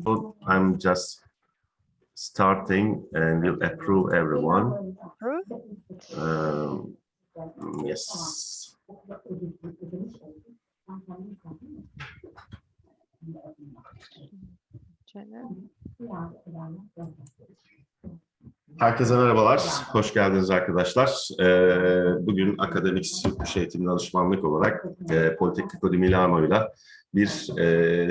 So I'm just starting and will approve everyone. Yes. Herkese merhabalar, hoş geldiniz arkadaşlar. Bugün Academix Yurtdışı Eğitim Danışmanlık olarak Politecnico di Milano'yla bir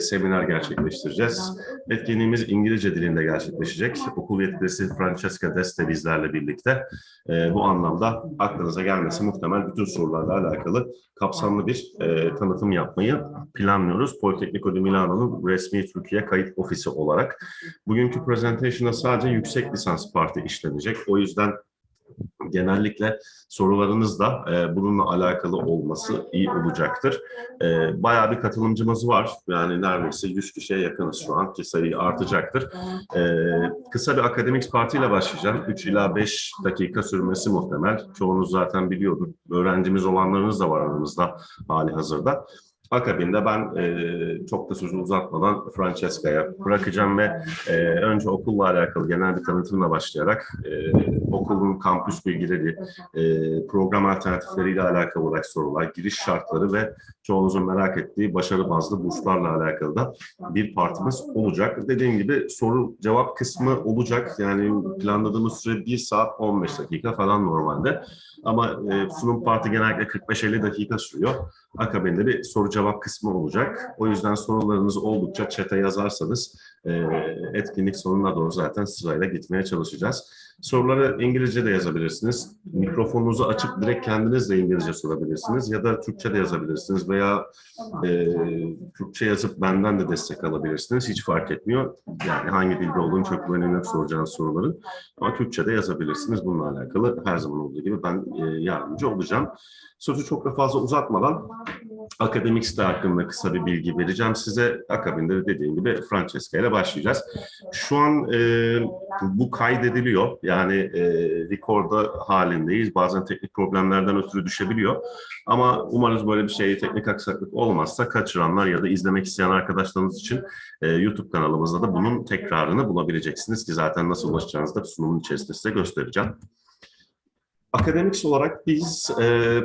seminer gerçekleştireceğiz. Etkinliğimiz İngilizce dilinde gerçekleşecek. Okul yetkilisi Francesca Deste bizlerle birlikte. Bu anlamda aklınıza gelmesi muhtemel bütün sorularla alakalı kapsamlı bir tanıtım yapmayı planlıyoruz. Politecnico di Milano'nun resmi Türkiye kayıt ofisi olarak. Bugünkü presentation'da sadece yüksek lisans parti işlenecek. O yüzden genellikle sorularınız da bununla alakalı olması iyi olacaktır. Bayağı bir katılımcımız var. Yani neredeyse 100 kişiye yakınız şu an ki sayı artacaktır. Kısa bir Academix Parti ile başlayacağım. 3 ila 5 dakika sürmesi muhtemel. Çoğunuz zaten biliyordur. Öğrencimiz olanlarınız da var aramızda hali hazırda. Akabinde ben çok da sözü uzatmadan Francesca'ya bırakacağım ve önce okulla alakalı genel bir tanıtımla başlayarak okulun kampüs bilgileri, program alternatifleriyle alakalı olarak sorular, giriş şartları ve çoğunuzun merak ettiği başarı bazlı burslarla alakalı da bir partimiz olacak. Dediğim gibi soru cevap kısmı olacak. Yani planladığımız süre 1 saat 15 dakika falan normalde. Ama sunum parti genellikle 45-50 dakika sürüyor. Akabinde bir soru cevap kısmı olacak. O yüzden sorularınızı oldukça chat'e yazarsanız etkinlik sonuna doğru zaten sırayla gitmeye çalışacağız. Soruları İngilizce de yazabilirsiniz. Mikrofonunuzu açıp direkt kendiniz de İngilizce sorabilirsiniz ya da Türkçe de yazabilirsiniz veya Türkçe yazıp benden de destek alabilirsiniz. Hiç fark etmiyor. Yani hangi dilde olduğunu çok bir önemi yok soracağınız soruların. Ama Türkçe de yazabilirsiniz. Bununla alakalı her zaman olduğu gibi ben yardımcı olacağım. Sözü çok da fazla uzatmadan Academix'te hakkında kısa bir bilgi vereceğim size. Akabinde de dediğim gibi Francesca ile başlayacağız. Şu an bu kaydediliyor. Yani rekorda halindeyiz. Bazen teknik problemlerden ötürü düşebiliyor. Ama umarız böyle bir şey, teknik aksaklık olmazsa kaçıranlar ya da izlemek isteyen arkadaşlarınız için YouTube kanalımızda da bunun tekrarını bulabileceksiniz ki zaten nasıl ulaşacağınızı da sunumun içerisinde size göstereceğim. Academix olarak biz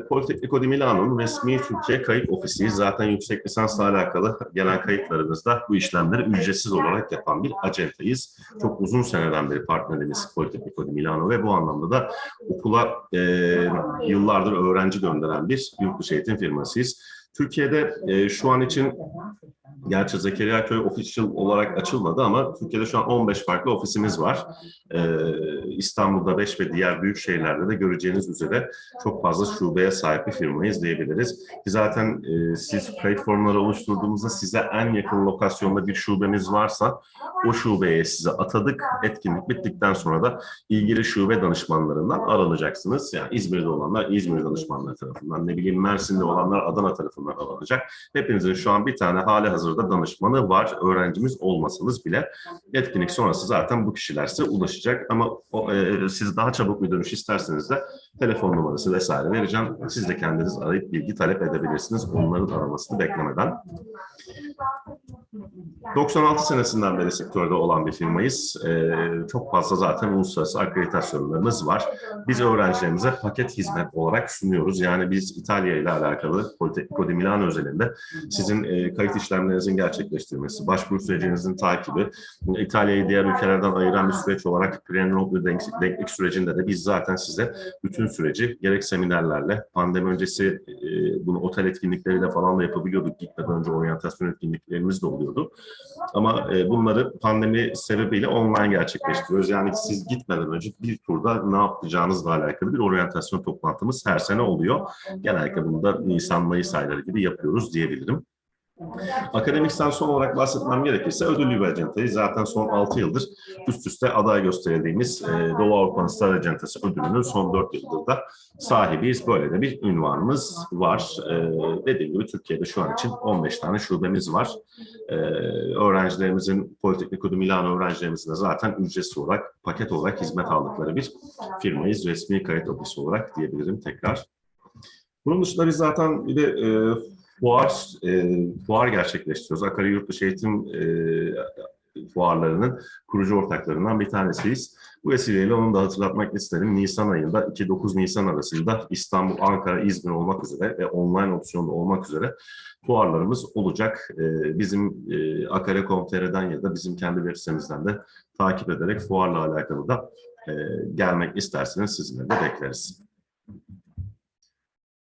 Politecnico di Milano'nun resmi Türkiye kayıt ofisiyiz. Zaten yüksek lisansla alakalı gelen kayıtlarınızda bu işlemleri ücretsiz olarak yapan bir acentayız. Çok uzun seneden beri partnerimiz Politecnico di Milano ve bu anlamda da okula yıllardır öğrenci gönderen bir yurt dışı eğitim firmasıyız. Türkiye'de şu an için gerçi Zekeriyaköy official olarak açılmadı ama Türkiye'de şu an 15 farklı ofisimiz var. İstanbul'da 5 ve diğer büyük şehirlerde de göreceğiniz üzere çok fazla şubeye sahip bir firmayız diyebiliriz. Zaten siz kayıt formları oluşturduğumuzda size en yakın lokasyonda bir şubemiz varsa o şubeye size atadık. Etkinlik bittikten sonra da ilgili şube danışmanlarından aranacaksınız. Yani İzmir'de olanlar İzmir danışmanları tarafından, ne bileyim Mersin'de olanlar Adana tarafından aranacak. Hepinizin şu an bir tane hali hazırda danışmanı var. Öğrencimiz olmasanız bile etkinlik sonrası zaten bu kişiler size ulaşacak. Ama siz daha çabuk bir dönüş isterseniz de telefon numarası vesaire vereceğim. Siz de kendiniz arayıp bilgi talep edebilirsiniz. Onların aramasını beklemeden. 96 senesinden beri sektörde olan bir firmayız. Çok fazla zaten uluslararası akreditasyonlarımız var. Biz öğrencilerimize paket hizmet olarak sunuyoruz. Yani biz İtalya ile alakalı Politecnico di Milano özelinde sizin kayıt işlemlerinizin gerçekleştirilmesi, başvuru sürecinizin takibi, İtalya'yı diğer ülkelerden ayıran bir süreç olarak pre-enrollment denklik sürecinde de biz zaten size bütün süreci gerek seminerlerle, pandemi öncesi bunu otel etkinlikleriyle falan da yapabiliyorduk. Gitmeden önce oryantasyon etkinliklerimiz de oluyordu. Ama bunları pandemi sebebiyle online gerçekleştiriyoruz. Yani siz gitmeden önce bir turda ne yapacağınızla alakalı bir oryantasyon toplantımız her sene oluyor. Genellikle bunu da Nisan-Mayıs ayları gibi yapıyoruz diyebilirim. Academix'ten son olarak bahsetmem gerekirse ödüllü bir acentayız. Zaten son 6 yıldır üst üste aday gösterildiğimiz Doğu Avrupa'nın Star Acentası ödülünün son 4 yıldır da sahibiyiz. Böyle de bir ünvanımız var. Dediğim gibi Türkiye'de şu an için 15 tane şubemiz var. Öğrencilerimizin, Politecnico di Milano öğrencilerimizin de zaten ücretsiz olarak, paket olarak hizmet aldıkları bir firmayız. Resmi kayıt ofisi olarak diyebilirim tekrar. Bunun dışında biz zaten bir de fuar gerçekleştiriyoruz. Yurtdışı Eğitim fuarlarının kurucu ortaklarından bir tanesiyiz. Bu vesileyle onu da hatırlatmak isterim. Nisan ayında 2-9 Nisan arasında İstanbul, Ankara, İzmir olmak üzere ve online opsiyonda olmak üzere fuarlarımız olacak. Bizim akare.com.tr'den ya da bizim kendi web sitemizden de takip ederek fuarla alakalı da gelmek isterseniz sizinle de bekleriz.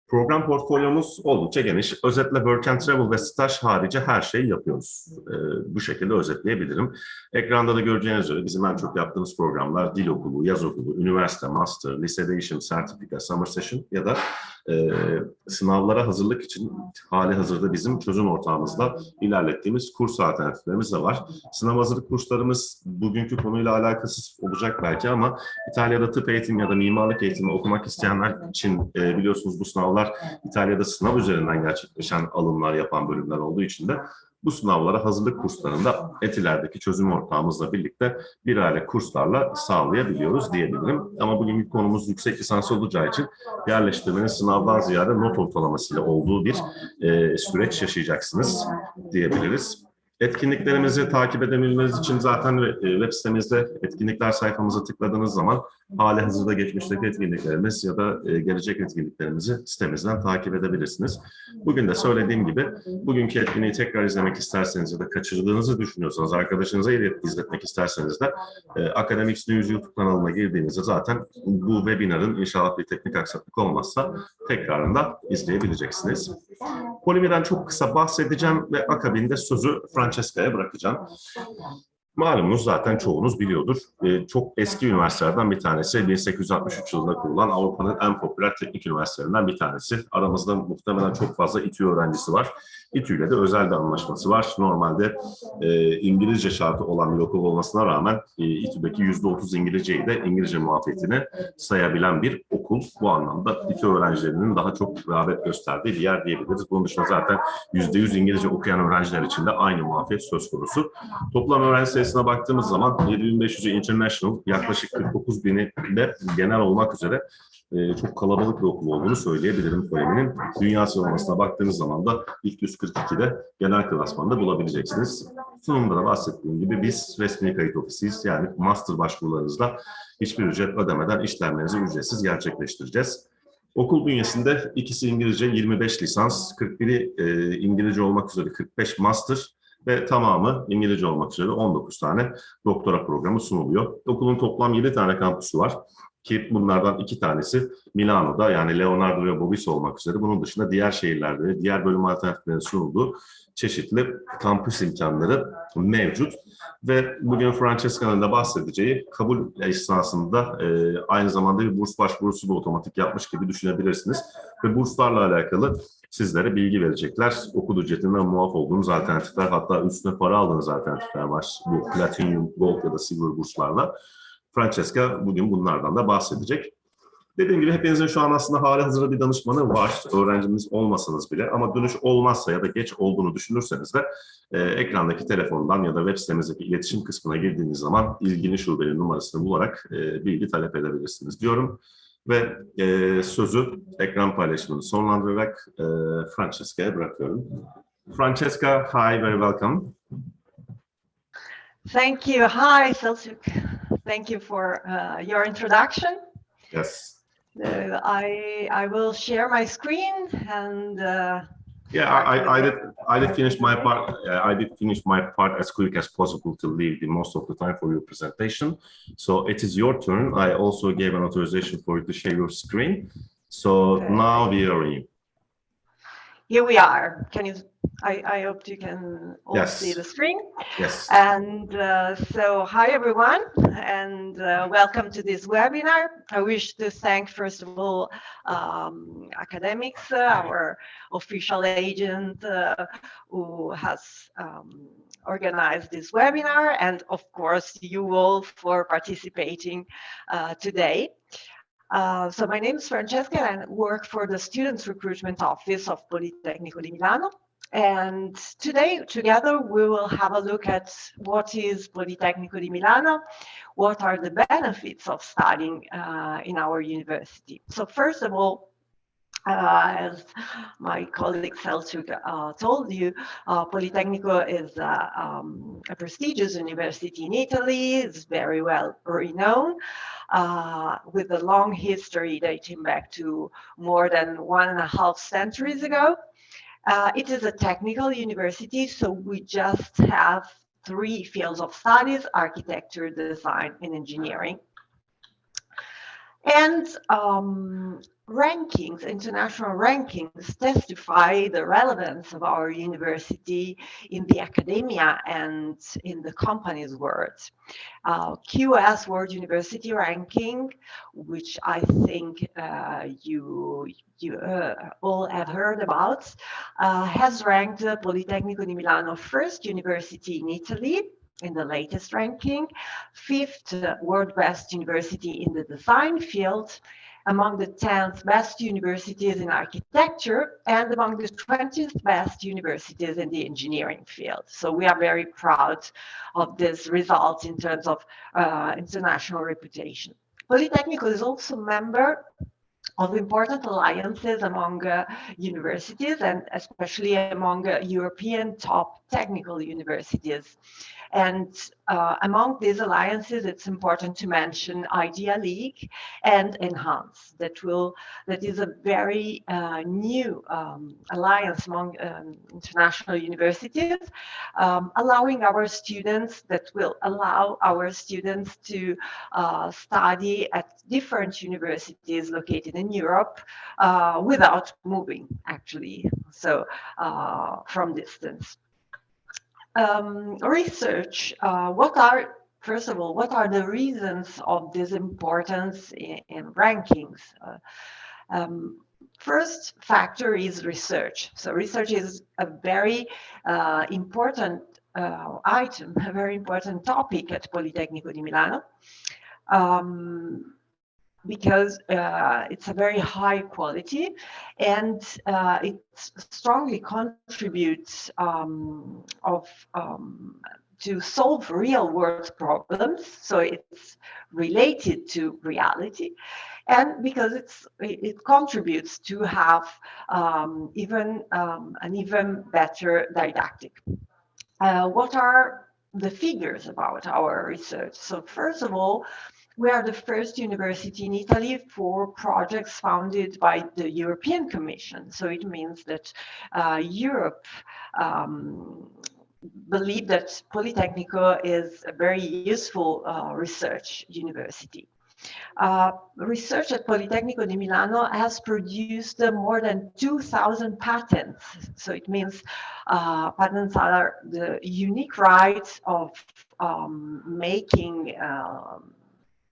Program portfolyomuz oldukça geniş. Özetle work and travel ve staj harici her şeyi yapıyoruz. Bu şekilde özetleyebilirim. Ekranda da göreceğiniz üzere bizim en çok yaptığımız programlar dil okulu, yaz okulu, üniversite, master, lise değişim, sertifika, summer session ya da sınavlara hazırlık için hali hazırda bizim çözüm ortağımızla ilerlettiğimiz kurs alternatiflerimiz de var. Sınav hazırlık kurslarımız bugünkü konuyla alakasız olacak belki ama İtalya'da tıp eğitimi ya da mimarlık eğitimi okumak isteyenler için biliyorsunuz bu sınavlar İtalya'da sınav üzerinden gerçekleşen alımlar yapan bölümler olduğu için de bu sınavlara hazırlık kurslarında Etiler'deki çözüm ortağımızla birlikte bir aylık kurslarla sağlayabiliyoruz diyebilirim. Ama bugünkü konumuz yüksek lisans olacağı için yerleştirmenin sınavdan ziyade not ortalamasıyla olduğu bir süreç yaşayacaksınız diyebiliriz. Etkinliklerimizi takip edebilmeniz için zaten web sitemizde etkinlikler sayfamıza tıkladığınız zaman hali hazırda geçmişteki etkinliklerimiz ya da gelecek etkinliklerimizi sitemizden takip edebilirsiniz. Bugün de söylediğim gibi bugünkü etkinliği tekrar izlemek isterseniz ya da kaçırdığınızı düşünüyorsanız, arkadaşınıza izletmek isterseniz de Academix Yurtdışı YouTube kanalına girdiğinizde zaten bu webinarın inşallah bir teknik aksaklık olmazsa tekrarında izleyebileceksiniz. Polimer'den çok kısa bahsedeceğim ve akabinde sözü Francesca'ya bırakacağım. Malumunuz zaten çoğunuz biliyordur. Çok eski üniversitelerden bir tanesi. 1863 yılında kurulan Avrupa'nın en popüler teknik üniversitelerinden bir tanesi. Aramızda muhtemelen çok fazla İTÜ öğrencisi var. İTÜ ile de özel bir anlaşması var. Normalde İngilizce şartı olan bir okul olmasına rağmen İTÜ'deki %30 İngilizceyi de İngilizce muafiyetine sayabilen bir okul. Bu anlamda İTÜ öğrencilerinin daha çok rağbet gösterdiği bir yer diyebiliriz. Bunun dışında zaten %100 İngilizce okuyan öğrenciler için de aynı muafiyet söz konusu. Toplam öğrenci sayısına baktığımız zaman 7.500'ü international, yaklaşık 49.000'i de genel olmak üzere çok kalabalık bir okul olduğunu söyleyebilirim Polemi'nin. Dünya sıralamasına baktığınız zaman da ilk 142'de genel klasmanda bulabileceksiniz. Sunumda da bahsettiğim gibi biz resmi kayıt ofisiyiz. Yani master başvurularınızla hiçbir ücret ödemeden işlemlerinizi ücretsiz gerçekleştireceğiz. Okul bünyesinde ikisi İngilizce 25 lisans, 41'i İngilizce olmak üzere 45 master ve tamamı İngilizce olmak üzere 19 tane doktora programı sunuluyor. Okulun toplam 7 tane kampüsü var ki bunlardan 2 tanesi Milano'da, yani Leonardo ve Bobis olmak üzere. Bunun dışında diğer şehirlerde, diğer bölüm alternatiflerinin sunulduğu çeşitli kampüs imkanları mevcut. Ve bugün Francesca'nın da bahsedeceği kabul esnasında aynı zamanda bir burs başvurusu da otomatik yapmış gibi düşünebilirsiniz. Ve burslarla alakalı sizlere bilgi verecekler. Okul ücretinden muaf olduğunuz alternatifler, hatta üstüne para aldığınız alternatifler var. Bu Platinum, Gold ya da Silver burslarla. Francesca bugün bunlardan da bahsedecek. Dediğim gibi hepinizin şu an aslında hali hazırda bir danışmanı var. Öğrencimiz olmasanız bile, ama dönüş olmazsa ya da geç olduğunu düşünürseniz de ekrandaki telefondan ya da web sitemizdeki iletişim kısmına girdiğiniz zaman ilgili şubenin numarasını bularak bilgi talep edebilirsiniz diyorum. Ve sözü ekran paylaşımını sonlandırarak Francesca'ya bırakıyorum. Francesca, hi, very welcome. Thank you. Hi, Selçuk. Thank you for your introduction. Yes. I will share my screen and. I did finish my part. I did finish my part as quick as possible to leave the most of the time for your presentation. So it is your turn. I also gave an authorization for you to share your screen. So now we are in. Here we are. Can you? I hope you can all see the screen. Yes. And so, hi everyone, and welcome to this webinar. I wish to thank, first of all, Academix, our official agent who has organized this webinar, and of course you all for participating today. So my name is Francesca and I work for the Students Recruitment Office of Politecnico di Milano. And today, together, we will have a look at what is Politecnico di Milano, what are the benefits of studying in our university. So first of all, As my colleague Selçuk told you, Politecnico is a prestigious university in Italy. It's very well renowned, with a long history dating back to more than 1.5 centuries ago. It is a technical university, so we just have 3 fields of studies: architecture, design, and engineering. And rankings, international rankings, testify the relevance of our university in the academia and in the company's world. QS World University Ranking, which I think you all have heard about, has ranked Politecnico di Milano first university in Italy in the latest ranking, 5th world best university in the design field, among the 10th best universities in architecture, and among the 20th best universities in the engineering field. So we are very proud of this result in terms of international reputation. Politecnico is also a member of important alliances among universities, and especially among European top technical universities. And among these alliances, it's important to mention Idea League and Enhance. That is a very new alliance among international universities, allowing our students, that will allow our students to study at different universities located in Europe without moving, actually, so from distance. Research, first of all, what are the reasons of this importance in rankings? First factor is research. So research is a very important item, a very important topic at Politecnico di Milano, because it's a very high quality, and it strongly contributes to solve real world problems. So it's related to reality, and because it contributes to have an even better didactic. What are the figures about our research? So first of all, we are the first university in Italy for projects funded by the European Commission. So it means that Europe believe that Politecnico is a very useful research university. Research at Politecnico di Milano has produced more than 2,000 patents. So it means patents are the unique rights of making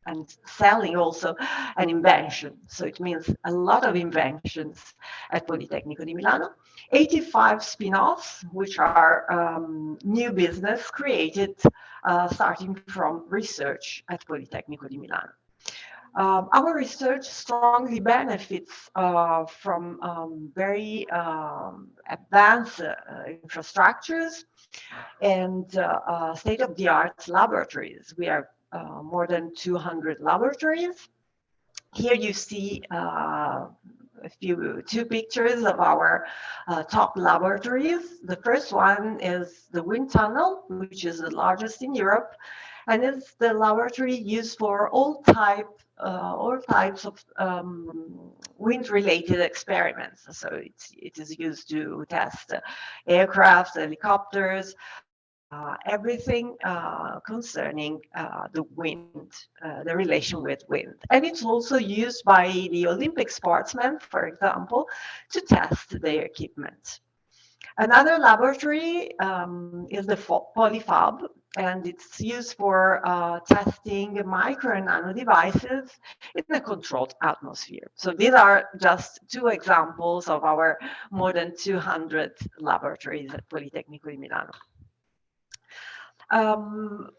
and selling also an invention. So it means a lot of inventions at Politecnico di Milano. 85 spin-offs, which are new business created starting from research at Politecnico di Milano. Our research strongly benefits from very advanced infrastructures and state-of-the-art laboratories. We are more than 200 laboratories. Here you see two pictures of our top laboratories. The first one is the wind tunnel, which is the largest in Europe, and it's the laboratory used for all types of wind-related experiments. So it is used to test aircraft, helicopters, everything concerning the wind, the relation with wind. And it's also used by the Olympic sportsmen, for example, to test their equipment. Another laboratory is the Polyfab, and it's used for testing micro and nano devices in a controlled atmosphere. So these are just two examples of our more than 200 laboratories at Politecnico di Milano.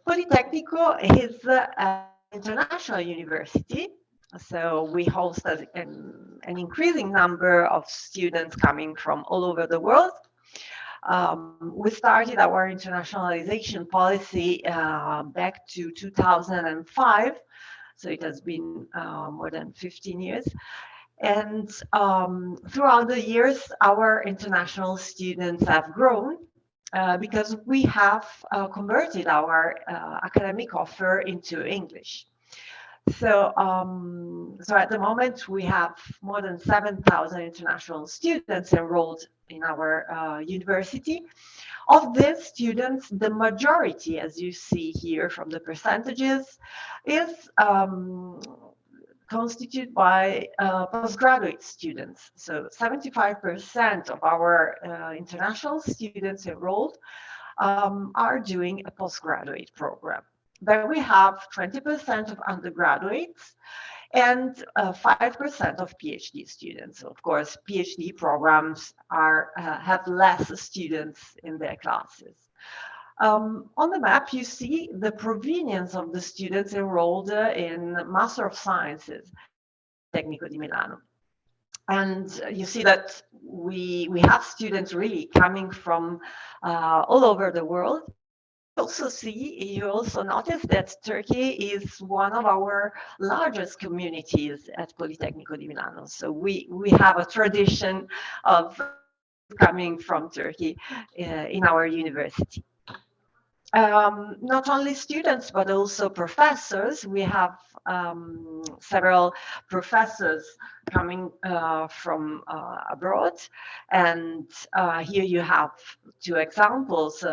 Politecnico is an international university, so we host an increasing number of students coming from all over the world. We started our internationalization policy back to 2005, so it has been more than 15 years. And throughout the years, our international students have grown because we have converted our academic offer into English. So, so at the moment, we have more than 7,000 international students enrolled in our university. Of these students, the majority, as you see here from the percentages, is constituted by postgraduate students. So 75% of our international students enrolled are doing a postgraduate program. Then we have 20% of undergraduates and 5% of PhD students. Of course, PhD programs have less students in their classes. On the map, you see the provenience of the students enrolled in Master of Sciences, Politecnico di Milano. And you see that we have students really coming from all over the world. You also notice that Turkey is one of our largest communities at Politecnico di Milano. So we have a tradition of coming from Turkey in our university. Not only students, but also professors. We have several professors coming from abroad. And here you have two examples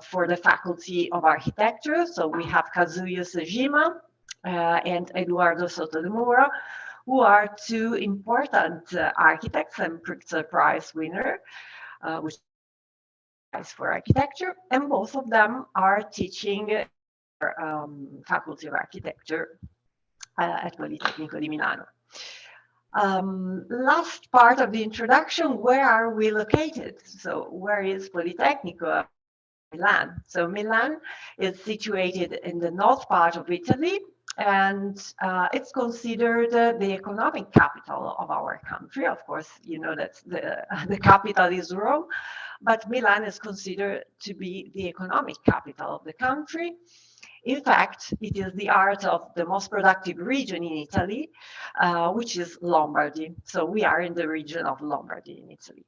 for the Faculty of Architecture. So we have Kazuyo Sejima and Eduardo Soto de Moura, who are two important architects and Pritzker Prize winner, which for architecture, and both of them are teaching Faculty of Architecture at Politecnico di Milano. Last part of the introduction, where are we located? So where is Politecnico? Milan. So Milan is situated in the north part of Italy, and it's considered the economic capital of our country. Of course, you know that the capital is Rome, but Milan is considered to be the economic capital of the country. In fact, it is the heart of the most productive region in Italy, which is Lombardy. So we are in the region of Lombardy in Italy.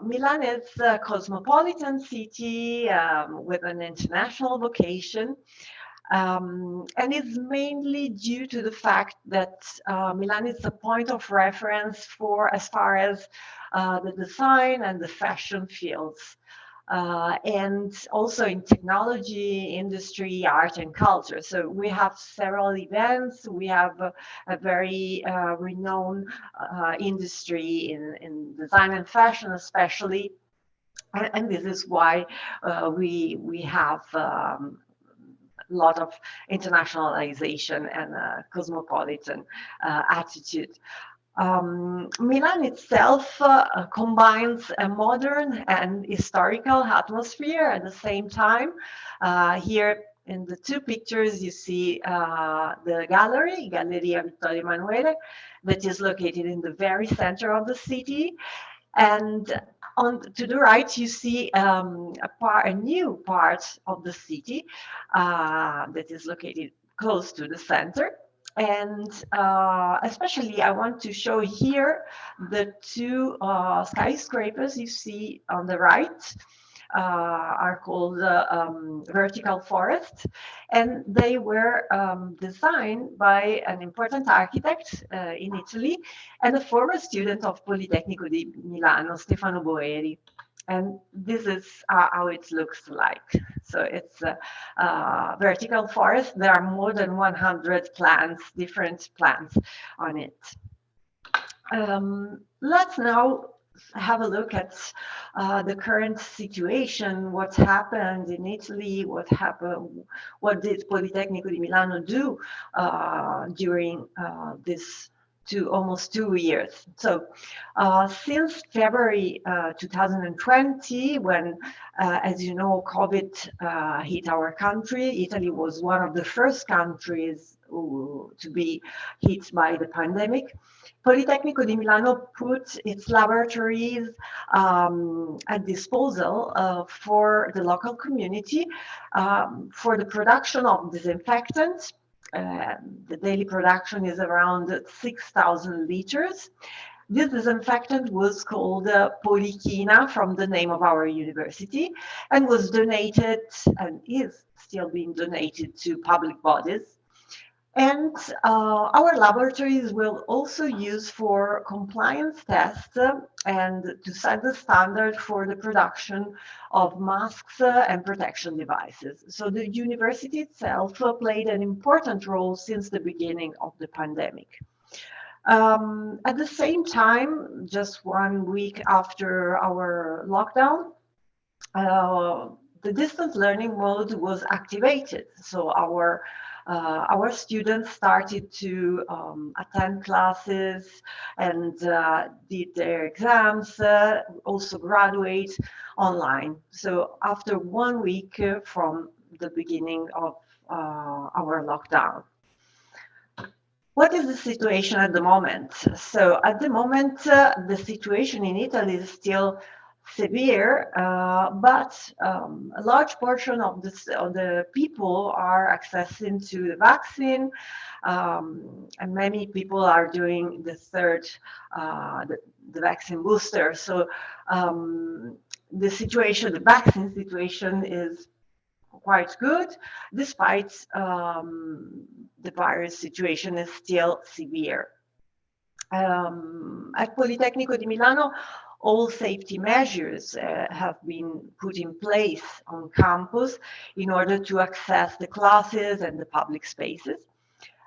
Milan is a cosmopolitan city with an international vocation. And it's mainly due to the fact that Milan is a point of reference for as far as the design and the fashion fields, and also in technology, industry, art, and culture. So we have several events. We have a very renowned industry in design and fashion, especially. And this is why we have lot of internationalization and cosmopolitan attitude. Milan itself combines a modern and historical atmosphere at the same time. Here in the two pictures, you see the gallery, Galleria Vittorio Emanuele, that is located in the very center of the city. And to the right, you see a new part of the city that is located close to the center. And especially, I want to show here the two skyscrapers you see on the right. Are called vertical forest, and they were designed by an important architect in Italy and a former student of Politecnico di Milano, Stefano Boeri. And this is how it looks like. So it's a vertical forest. There are more than 100 plants, different plants on it. Let's now have a look at the current situation, what happened in Italy, what did Politecnico di Milano do during this almost 2 years. So since February 2020, when, as you know, COVID hit our country, Italy was one of the first countries to be hit by the pandemic. Politecnico di Milano put its laboratories at disposal for the local community for the production of disinfectants, The daily production is around 6,000 liters. This disinfectant was called Polykina, from the name of our university, and was donated and is still being donated to public bodies. And our laboratories will also use for compliance tests and to set the standard for the production of masks and protection devices. So the university itself played an important role since the beginning of the pandemic. At the same time, just 1 week after our lockdown, the distance learning mode was activated. So our students started to attend classes and did their exams, also graduate online. So after 1 week from the beginning of our lockdown. What is the situation at the moment? So at the moment, the situation in Italy is still severe, but a large portion of the people are accessing to the vaccine, and many people are doing the third, the vaccine booster. So the vaccine situation is quite good, despite the virus situation is still severe. At Politecnico di Milano, all safety measures have been put in place on campus in order to access the classes and the public spaces.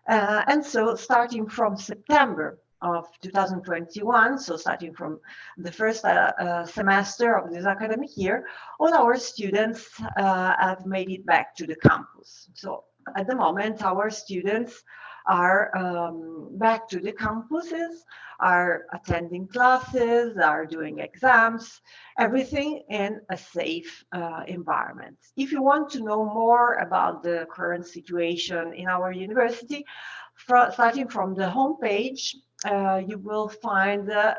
And so starting from September of 2021, so starting from the first semester of this academic year, all our students have made it back to the campus. So at the moment, our students are back to the campuses, are attending classes, are doing exams, everything in a safe environment. If you want to know more about the current situation in our university, starting from the homepage, you will find the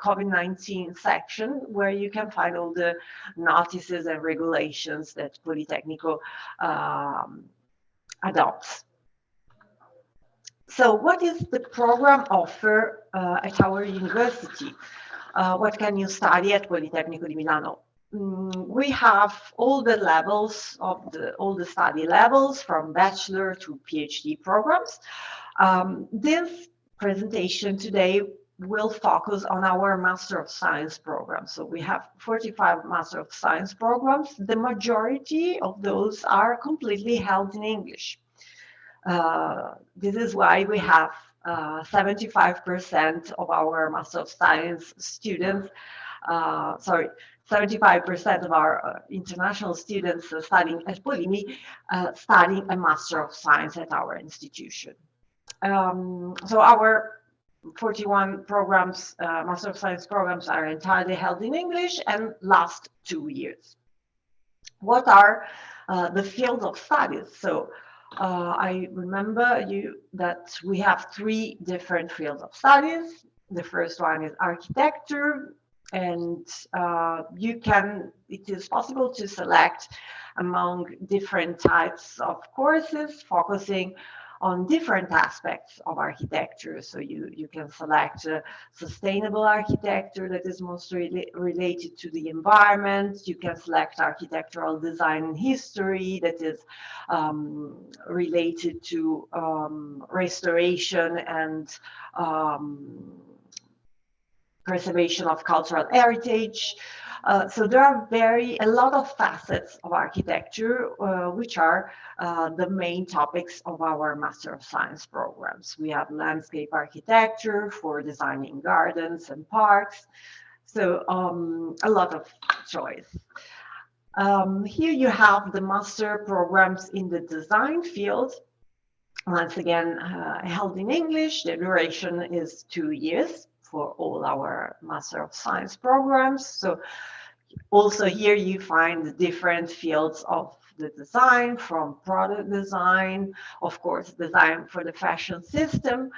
COVID-19 section where you can find all the notices and regulations that Politecnico adopts. So what is the program offer at our university? What can you study at Politecnico di Milano? We have all the levels of all the study levels, from bachelor to PhD programs. This presentation today will focus on our Master of Science program. So we have 45 Master of Science programs. The majority of those are completely held in English. This is why we have 75% of our Master of Science students, 75% of our international students studying at Polimi, studying a Master of Science at our institution. So our 41 programs, Master of Science programs, are entirely held in English and last 2 years. What are the fields of studies? So I remember you that we have 3 different fields of studies. The first one is architecture, and it is possible to select among different types of courses, focusing on different aspects of architecture. So you can select sustainable architecture that is mostly related to the environment. You can select architectural design and history that is related to restoration and preservation of cultural heritage. So there are a lot of facets of architecture, which are the main topics of our Master of Science programs. We have landscape architecture for designing gardens and parks. So a lot of choice. Here you have the master programs in the design field. Once again, held in English. The duration is 2 years for all our Master of Science programs. So also here you find the different fields of the design, from product design, of course, design for the fashion system.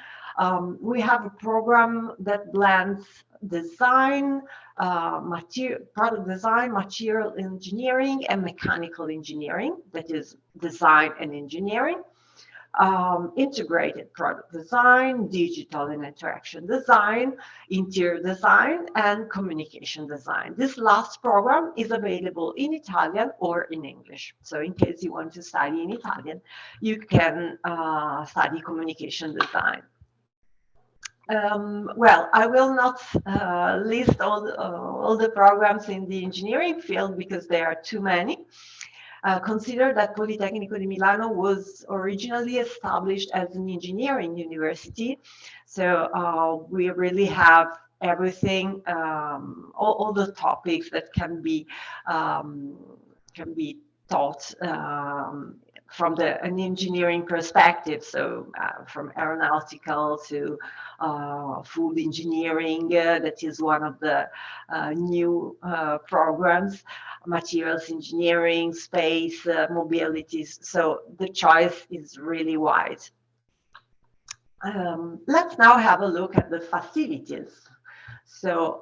We have a program that blends design, product design, material engineering, and mechanical engineering, that is design and engineering. integrated product design, digital and interaction design, interior design, and communication design. This last program is available in Italian or in English. So in case you want to study in Italian, you can study communication design. Well, I will not list all the programs in the engineering field because there are too many. Consider that Politecnico di Milano was originally established as an engineering university. So we really have everything, all the topics that can be taught from an engineering perspective, so from aeronautical to food engineering, that is one of the new programs, materials engineering, space, mobilities, so the choice is really wide. Let's now have a look at the facilities. So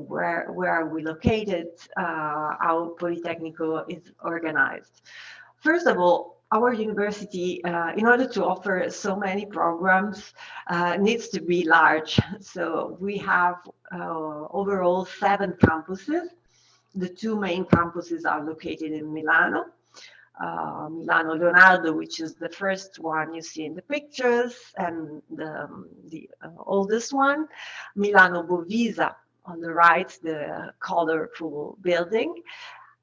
where are we located, how Politecnico is organized? First of all, our university, in order to offer so many programs, needs to be large. So we have overall 7 campuses. The 2 main campuses are located in Milano. Milano Leonardo, which is the first one you see in the pictures, and the oldest one. Milano Bovisa on the right, the colorful building.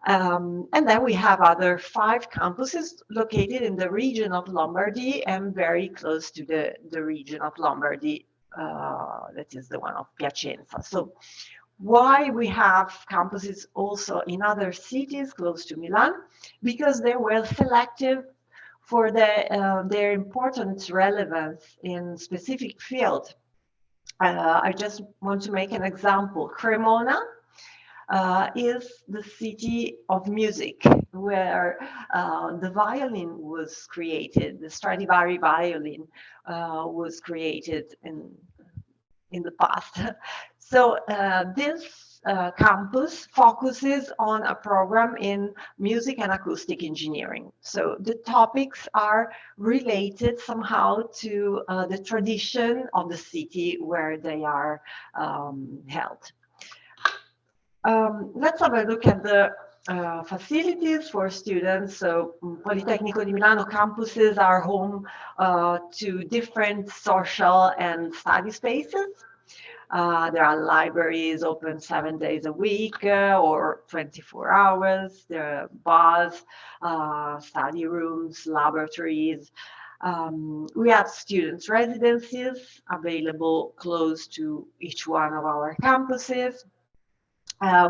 And then we have other 5 campuses located in the region of Lombardy and very close to the region of Lombardy, that is the one of Piacenza. So why we have campuses also in other cities close to Milan? Because they were selective for their important relevance in specific field. I just want to make an example. Cremona is the city of music, where the violin was created. The Stradivari violin was created in the past. So this campus focuses on a program in music and acoustic engineering. So the topics are related somehow to the tradition of the city where they are held. Let's have a look at the facilities for students. So Politecnico di Milano campuses are home to different social and study spaces. There are libraries open 7 days a week or 24 hours. There are bars, study rooms, laboratories. We have students' residencies available close to each one of our campuses.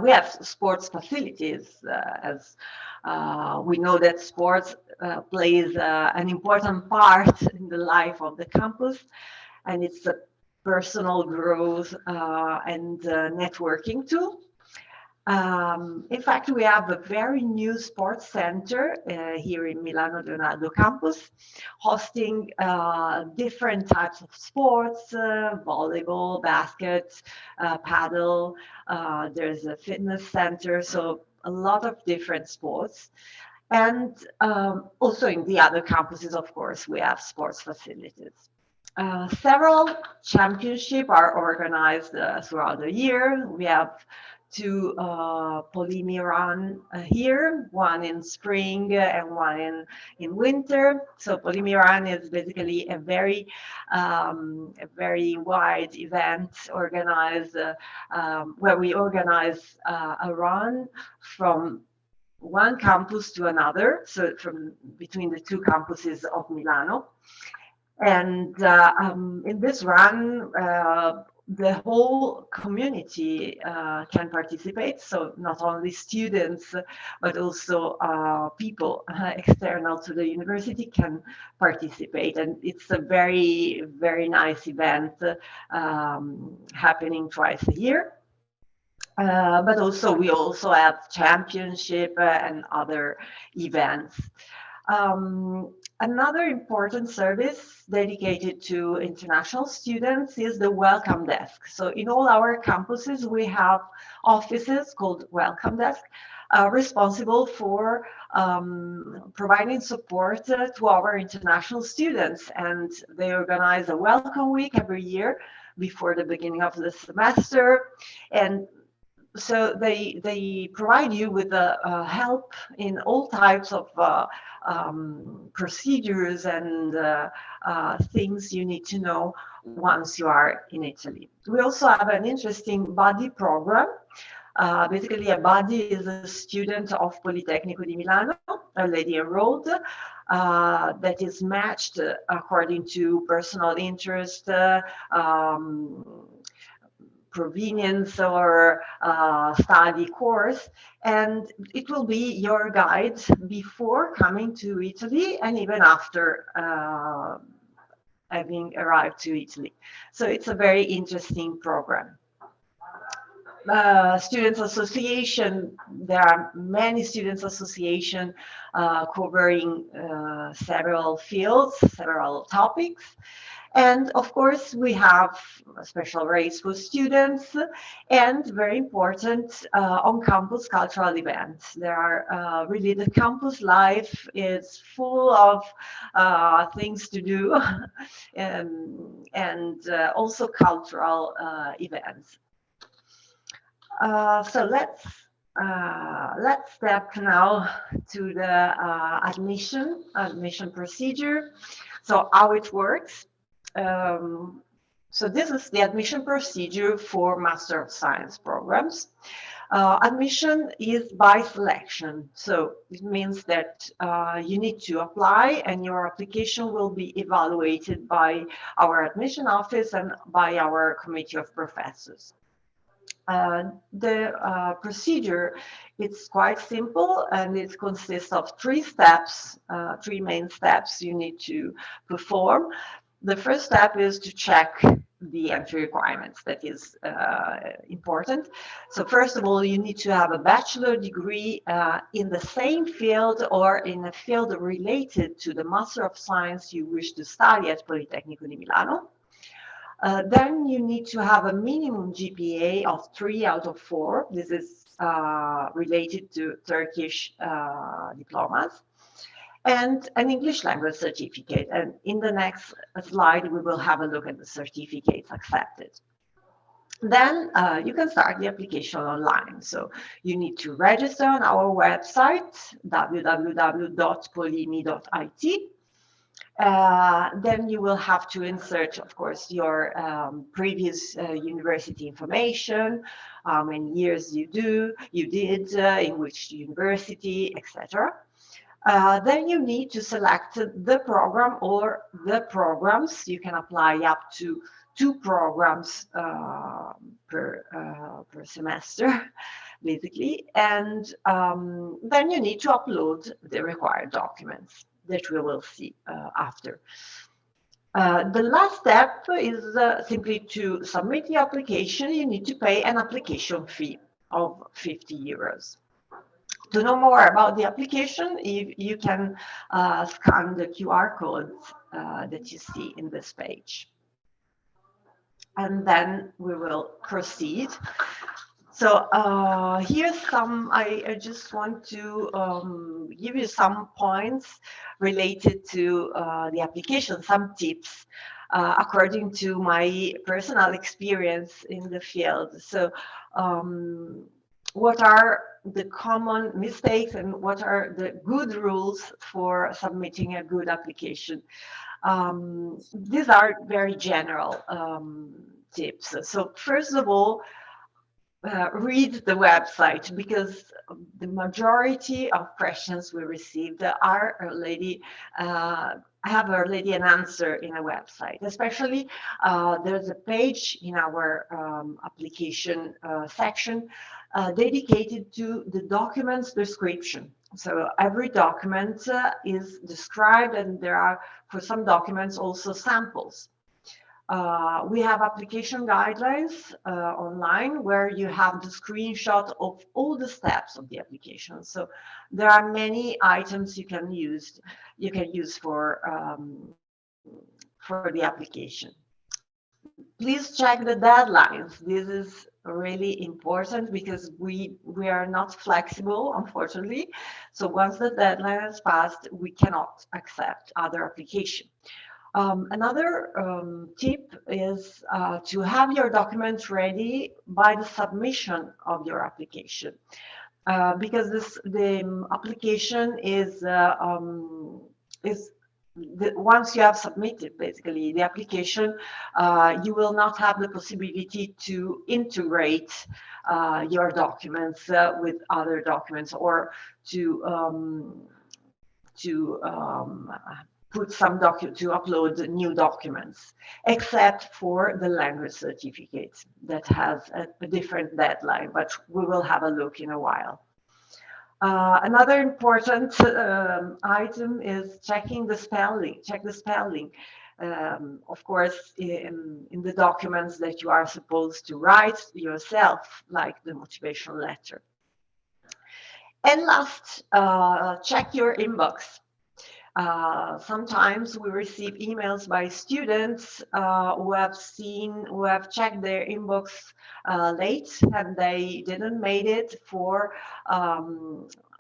We have sports facilities, as we know that sports plays an important part in the life of the campus, and it's a personal growth and networking tool. In fact, we have a very new sports center here in Milano Leonardo campus, hosting different types of sports, volleyball, basket, paddle. There's a fitness center, so a lot of different sports. And also in the other campuses, of course, we have sports facilities. Several championships are organized throughout the year. We have 2 Polimi run here, one in spring and one in winter. So Polimi run is basically a very wide event organized where we organize a run from one campus to another, so from between the 2 campuses of Milano. And in this run, the whole community can participate. So not only students, but also people external to the university can participate. And it's a very, very nice event happening twice a year. But also we also have championship and other events. Another important service dedicated to international students is the welcome desk. So in all our campuses, we have offices called welcome desk, responsible for providing support to our international students. And they organize a welcome week every year before the beginning of the semester. And so they provide you with help in all types of procedures and things you need to know once you are in Italy. We also have an interesting buddy program. Basically, a buddy is a student of Politecnico di Milano, a lady enrolled, that is matched according to personal interest, provenience, or study course, and it will be your guide before coming to Italy and even after having arrived to Italy. So it's a very interesting program. Students Association, there are many students association covering several fields, several topics. And of course, we have special rates for students and very important on-campus cultural events. There are really, the campus life is full of things to do and also cultural events. So let's step now to the admission procedure. So how it works. So this is the admission procedure for Master of Science programs. Admission is by selection. So it means that you need to apply and your application will be evaluated by our admission office and by our committee of professors. The procedure, it's quite simple, and it consists of three steps, three main steps you need to perform. The first step is to check the entry requirements. That is important. So first of all, you need to have a bachelor degree in the same field or in a field related to the Master of Science you wish to study at Politecnico di Milano. Then you need to have a minimum GPA of 3 out of 4. This is related to Turkish diplomas. And an English language certificate. And in the next slide, we will have a look at the certificates accepted. Then you can start the application online. So you need to register on our website, www.polimi.it. Then you will have to insert, of course, your previous university information, how many years you did, in which university, etc. Then you need to select the program or the programs. You can apply up to 2 programs per semester, basically. And then you need to upload the required documents that we will see after. The last step is simply to submit the application. You need to pay an application fee of 50 euros. To know more about the application, you can scan the QR codes that you see in this page. And then we will proceed. So here's some, I just want to give you some points related to the application, some tips according to my personal experience in the field. So what are the common mistakes and what are the good rules for submitting a good application? These are very general tips. So first of all, read the website, because the majority of questions we received are already have already an answer in a website. Especially there's a page in our application section dedicated to the documents description. So every document is described, and there are, for some documents, also samples. We have application guidelines online where you have the screenshot of all the steps of the application. So there are many items you can use for the application. Please check the deadlines. This is really important because we are not flexible, unfortunately. So once the deadline is passed, we cannot accept other application. Another tip is to have your documents ready by the submission of your application, because the application is once you have submitted basically the application, you will not have the possibility to integrate your documents with other documents, or to put some to upload new documents, except for the language certificate that has a different deadline, but we will have a look in a while. Another important item is checking the spelling. Check the spelling, of course, in the documents that you are supposed to write yourself, like the motivational letter. And last, check your inbox. Sometimes we receive emails by students who have checked their inbox late, and they didn't made it for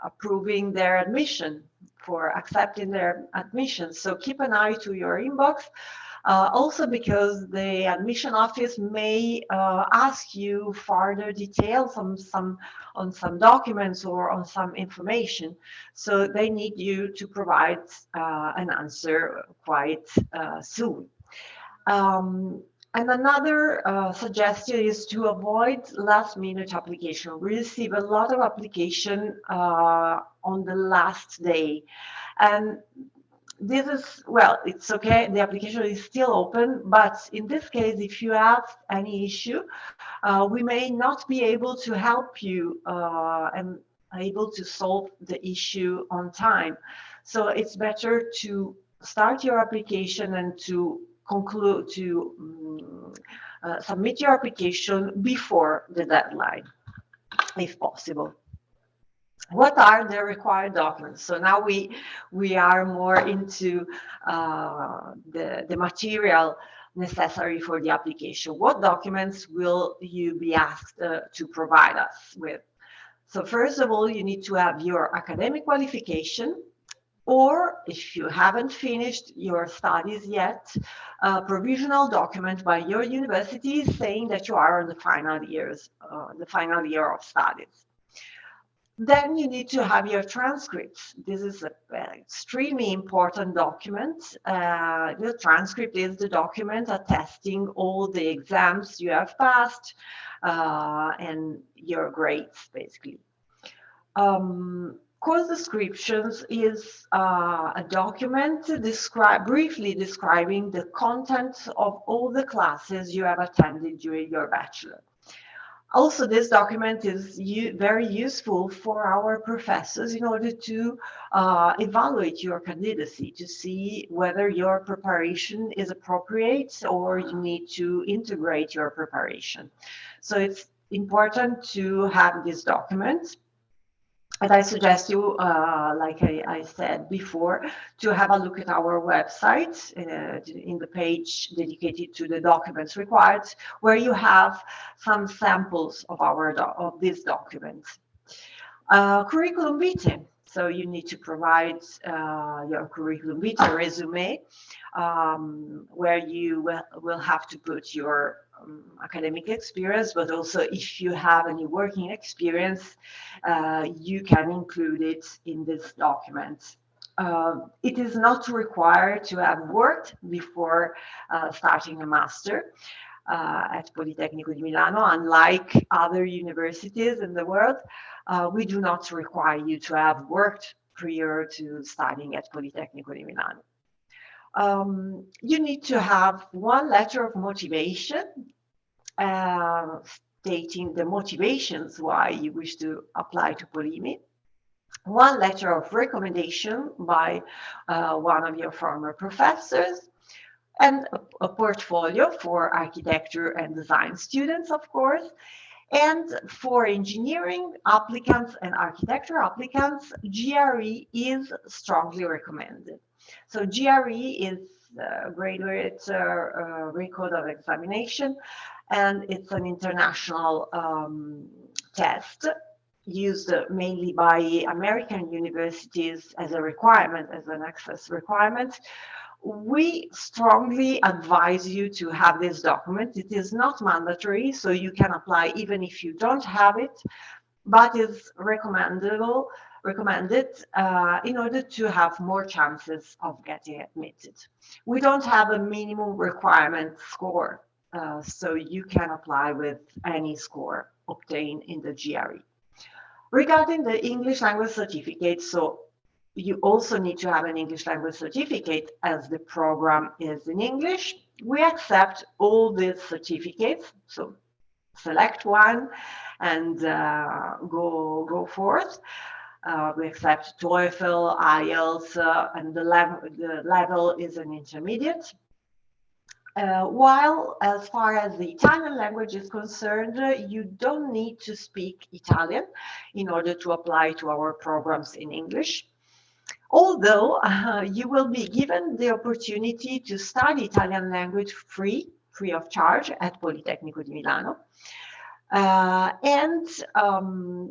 approving their admission, for accepting their admission. So keep an eye to your inbox. Also because the admission office may ask you further details on some documents or on some information. So they need you to provide an answer quite soon. And another suggestion is to avoid last-minute application. We receive a lot of application on the last day, and this is, well, it's okay, the application is still open, but in this case, if you have any issue, we may not be able to help you and able to solve the issue on time. So it's better to start your application and to conclude, to submit your application before the deadline, if possible. What are the required documents? So now we are more into the material necessary for the application. What documents will you be asked to provide us with? So first of all, you need to have your academic qualification, or if you haven't finished your studies yet, a provisional document by your university saying that you are in the final year of studies. Then you need to have your transcripts. This is an extremely important document. The transcript is the document attesting all the exams you have passed and your grades, basically. Course descriptions is a document briefly describing the content of all the classes you have attended during your bachelor. Also, this document is very useful for our professors in order to evaluate your candidacy, to see whether your preparation is appropriate or you need to integrate your preparation. So it's important to have this document. And I suggest you, like I said before, to have a look at our website in the page dedicated to the documents required, where you have some samples of these documents. Curriculum vitae. So you need to provide your curriculum vitae resume, where you will have to put your academic experience, but also if you have any working experience, you can include it in this document. It is not required to have worked before starting a master at Politecnico di Milano. Unlike other universities in the world, we do not require you to have worked prior to studying at Politecnico di Milano. You need to have one letter of motivation stating the motivations why you wish to apply to Polimi, one letter of recommendation by one of your former professors, and a portfolio for architecture and design students, of course. And for engineering applicants and architecture applicants, GRE is strongly recommended. So GRE is graduate record of examination, and it's an international test used mainly by American universities as a requirement, as an access requirement. We strongly advise you to have this document. It is not mandatory, so you can apply even if you don't have it, but it's recommended in order to have more chances of getting admitted. We don't have a minimum requirement score, so you can apply with any score obtained in the GRE. Regarding the English language certificate, so you also need to have an English language certificate as the program is in English. We accept all these certificates, so select one and go forth. We accept TOEFL, IELTS, and the level is an intermediate. While as far as the Italian language is concerned, you don't need to speak Italian in order to apply to our programs in English. Although you will be given the opportunity to study Italian language free of charge at Politecnico di Milano.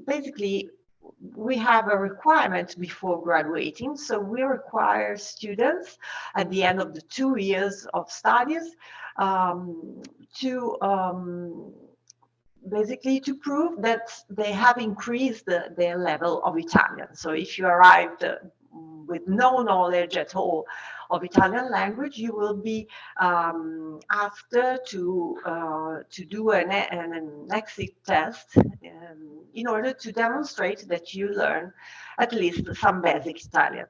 Basically, we have a requirement before graduating. So we require students at the end of the 2 years of studies basically to prove that they have increased their level of Italian. So if you arrived with no knowledge at all of Italian language, you will be asked to do an exit test in order to demonstrate that you learn at least some basic Italian.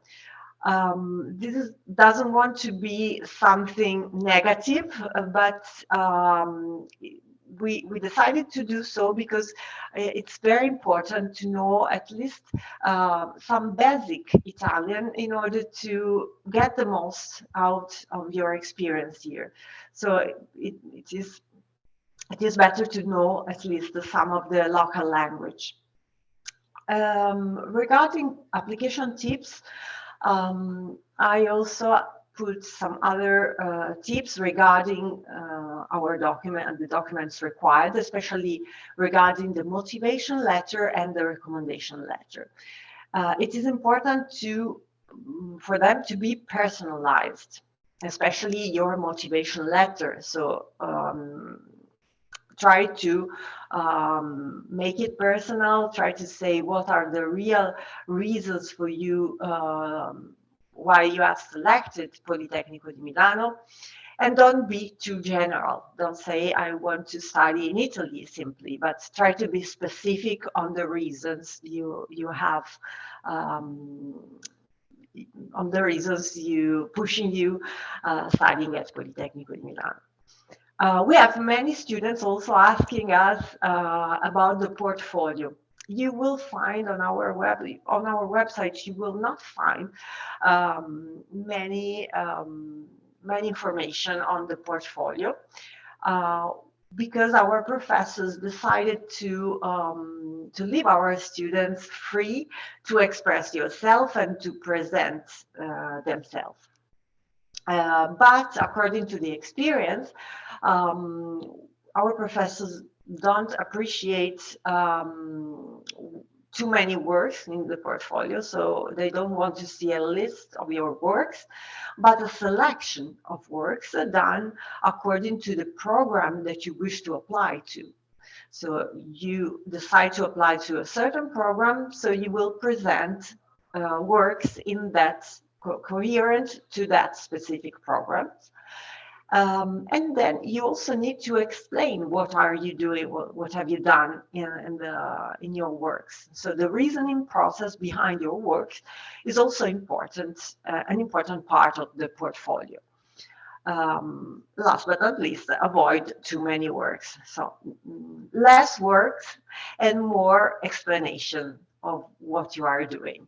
This doesn't want to be something negative, but we decided to do so because it's very important to know at least some basic Italian in order to get the most out of your experience here. So it is better to know at least some of the local language. Regarding application tips, I also put some other tips regarding our document and the documents required, especially regarding the motivation letter and the recommendation letter. It is important for them to be personalized, especially your motivation letter. So try to make it personal, try to say what are the real reasons for you why you have selected Politecnico di Milano, and don't be too general. Don't say I want to study in Italy simply, but try to be specific on the reasons you have, on the reasons pushing you studying at Politecnico di Milano. We have many students also asking us about the portfolio. You will find on our website, you will not find many information on the portfolio because our professors decided to leave our students free to express yourself and to present themselves. But according to the experience, our professors don't appreciate too many works in the portfolio, so they don't want to see a list of your works, but a selection of works done according to the program that you wish to apply to. So you decide to apply to a certain program, so you will present works in that coherent to that specific program. And then you also need to explain what are you doing, what have you done in your works. So the reasoning process behind your work is also important, an important part of the portfolio. Last but not least, avoid too many works. So less works and more explanation of what you are doing.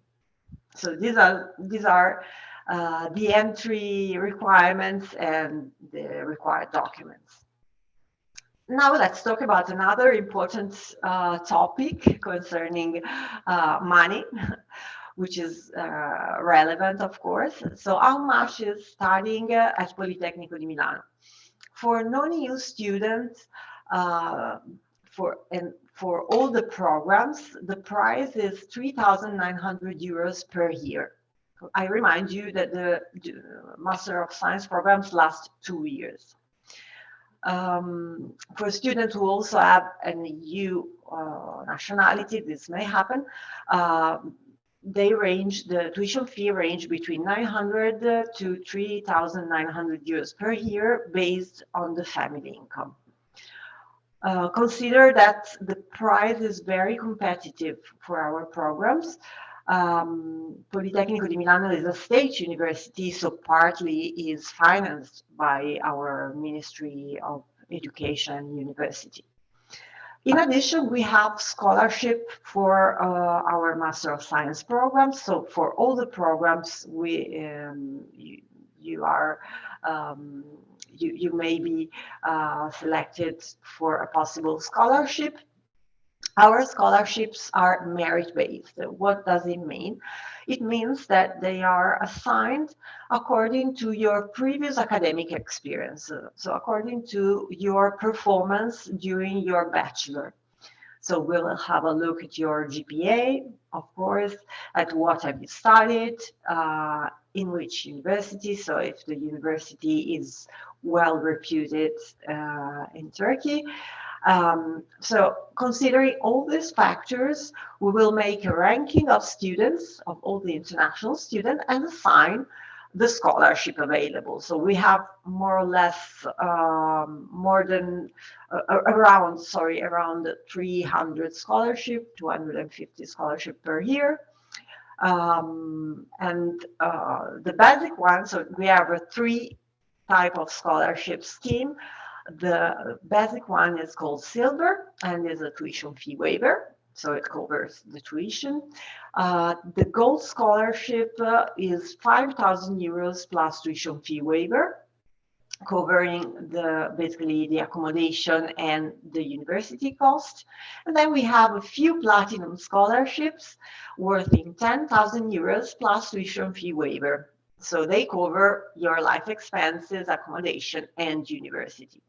So these are the entry requirements and the required documents. Now let's talk about another important topic concerning money, which is relevant, of course. So how much is studying at Politecnico di Milano? For non-EU students, for all the programs, the price is 3,900 euros per year. I remind you that the Master of Science programs last 2 years. For students who also have an EU nationality, this may happen. The tuition fee range between 900 to 3,900 euros per year based on the family income. Consider that the price is very competitive for our programs. Politecnico di Milano is a state university, so partly is financed by our Ministry of Education and University. In addition, we have scholarship for our Master of Science programs. So for all the programs, you may be selected for a possible scholarship. Our scholarships are merit-based. What does it mean? It means that they are assigned according to your previous academic experience, so according to your performance during your bachelor. So we'll have a look at your GPA, of course, at what have you studied, in which university, so if the university is well reputed in Turkey. So considering all these factors, we will make a ranking of students, of all the international students, and assign the scholarship available. So we have more or less around 300 scholarship, 250 scholarship per year. The basic one, so we have a 3 type of scholarship scheme. The basic one is called Silver and is a tuition fee waiver, so it covers the tuition. The Gold scholarship is 5,000 euros plus tuition fee waiver, covering basically the accommodation and the university cost. And then we have a few Platinum scholarships worth 10,000 euros plus tuition fee waiver. So they cover your life expenses, accommodation, and university.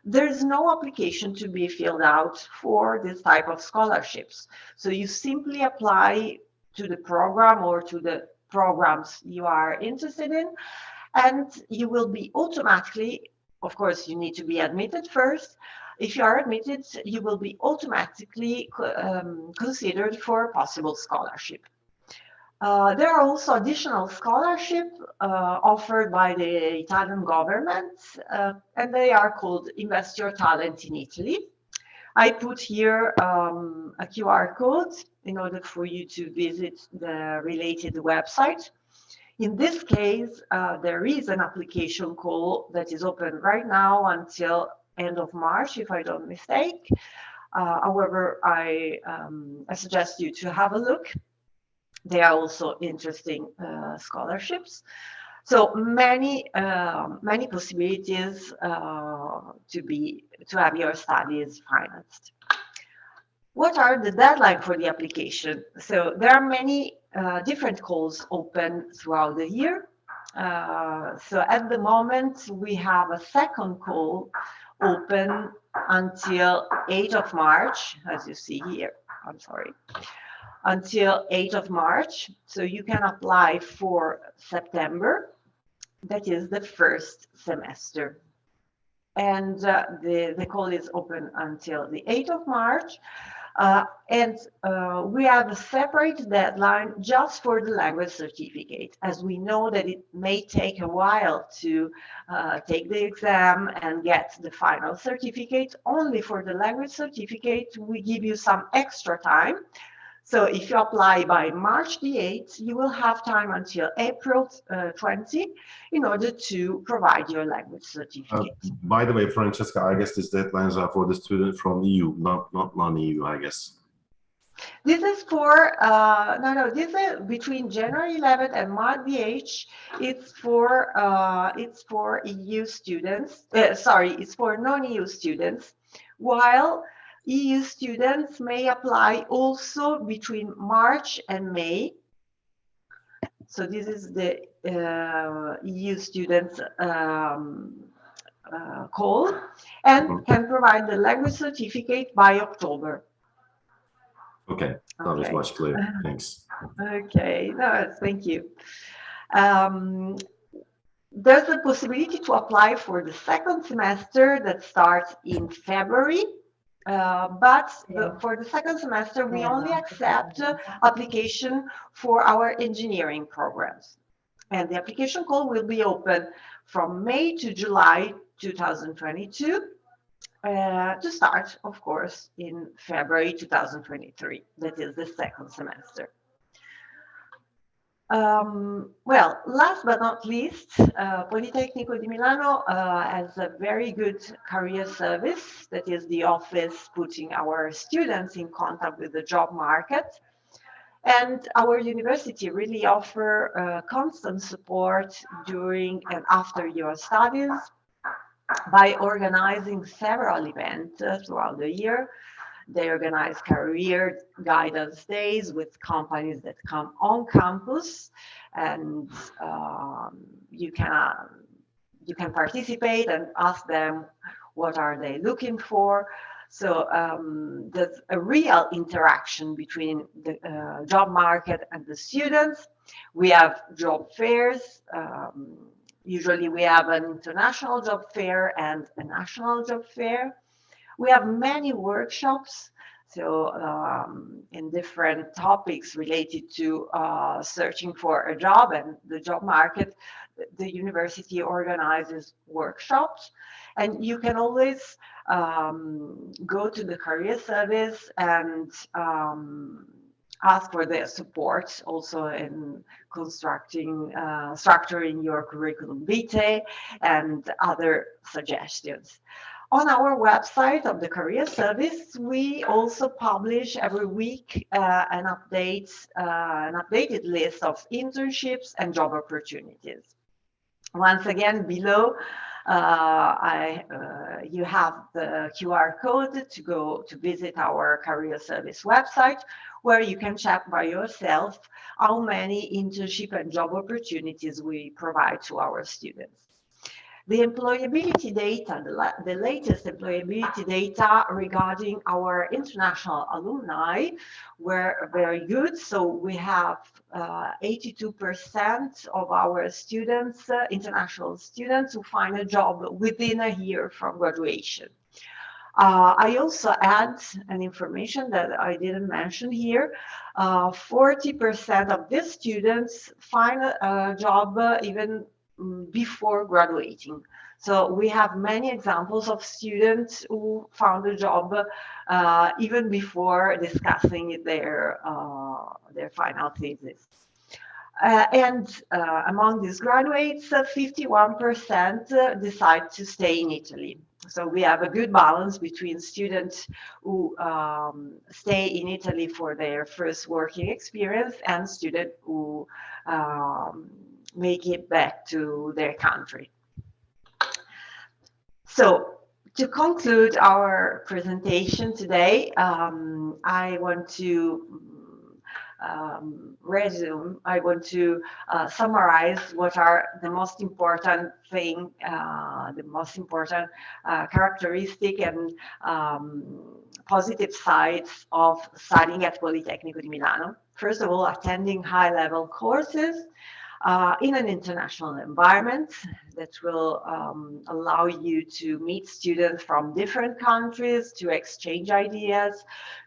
There's no application to be filled out for this type of scholarships. So you simply apply to the program or to the programs you are interested in, and you will be automatically, of course, you need to be admitted first. If you are admitted, you will be automatically considered for a possible scholarship. There are also additional scholarships offered by the Italian government, and they are called Invest Your Talent in Italy. I put here a QR code in order for you to visit the related website. In this case, there is an application call that is open right now until end of March, if I don't mistake. However, I suggest you to have a look. There are also interesting scholarships. So many possibilities to have your studies financed. What are the deadlines for the application? So there are many different calls open throughout the year. So at the moment, we have a second call open until 8th of March, as you see here. I'm sorry. Until 8th of March. So you can apply for September. That is the first semester. And the call is open until the 8th of March. We have a separate deadline just for the language certificate, as we know that it may take a while to take the exam and get the final certificate. Only for the language certificate, we give you some extra time. So if you apply by March the 8th, you will have time until April 20 in order to provide your language certificate. By the way, Francesca, I guess these deadlines are for the student from EU, not non-EU, I guess. This is for this is between January 11th and March BH. It's for EU students. It's for non-EU students, while EU students may apply also between March and May. So this is the EU students call, and can provide the language certificate by October. Okay, that was much clearer. Thanks. Okay, no, thank you. There's a possibility to apply for the second semester that starts in February, but for the second semester, we only accept application for our engineering programs. And the application call will be open from May to July 2022. To start, of course, in February 2023. That is the second semester. Well, last but not least, Politecnico di Milano has a very good career service. That is the office putting our students in contact with the job market. And our university really offer constant support during and after your studies, by organizing several events throughout the year. They organize career guidance days with companies that come on campus, and you can participate and ask them what are they looking for. So there's a real interaction between the job market and the students. We have job fairs. Usually we have an international job fair and a national job fair. We have many workshops, so in different topics related to searching for a job and the job market. The university organizes workshops, and you can always go to the career service and ask for their support also in structuring your curriculum vitae and other suggestions. On our website of the career service, we also publish every week an updated list of internships and job opportunities. Once again, below you have the QR code to go to visit our career service website, where you can check by yourself how many internship and job opportunities we provide to our students. The employability data, the latest employability data regarding our international alumni were very good. So we have 82% of our students, international students, who find a job within a year from graduation. I also add an information that I didn't mention here. 40% of these students find a job even before graduating. So we have many examples of students who found a job even before discussing their final thesis. And among these graduates, 51% decide to stay in Italy. So we have a good balance between students who stay in Italy for their first working experience and students who make it back to their country. So to conclude our presentation today, I want to summarize what are the most important thing, the most important characteristic and positive sides of studying at Politecnico di Milano. First of all, attending high-level courses in an international environment that will allow you to meet students from different countries, to exchange ideas,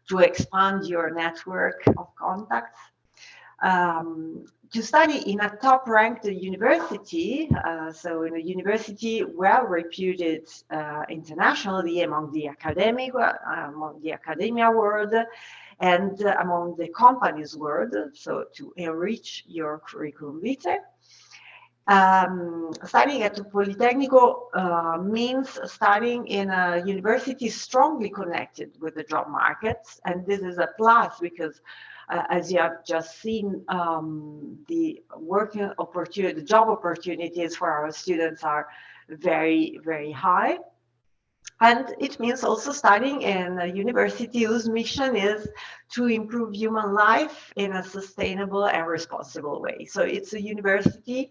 to expand your network of contacts. To study in a top-ranked university, so in a university well reputed internationally among the academia world, and among the companies world, so to enrich your curriculum vitae. Studying at the Politecnico means studying in a university strongly connected with the job markets, and this is a plus because, as you have just seen, the job opportunities for our students are very, very high. And it means also studying in a university whose mission is to improve human life in a sustainable and responsible way. So it's a university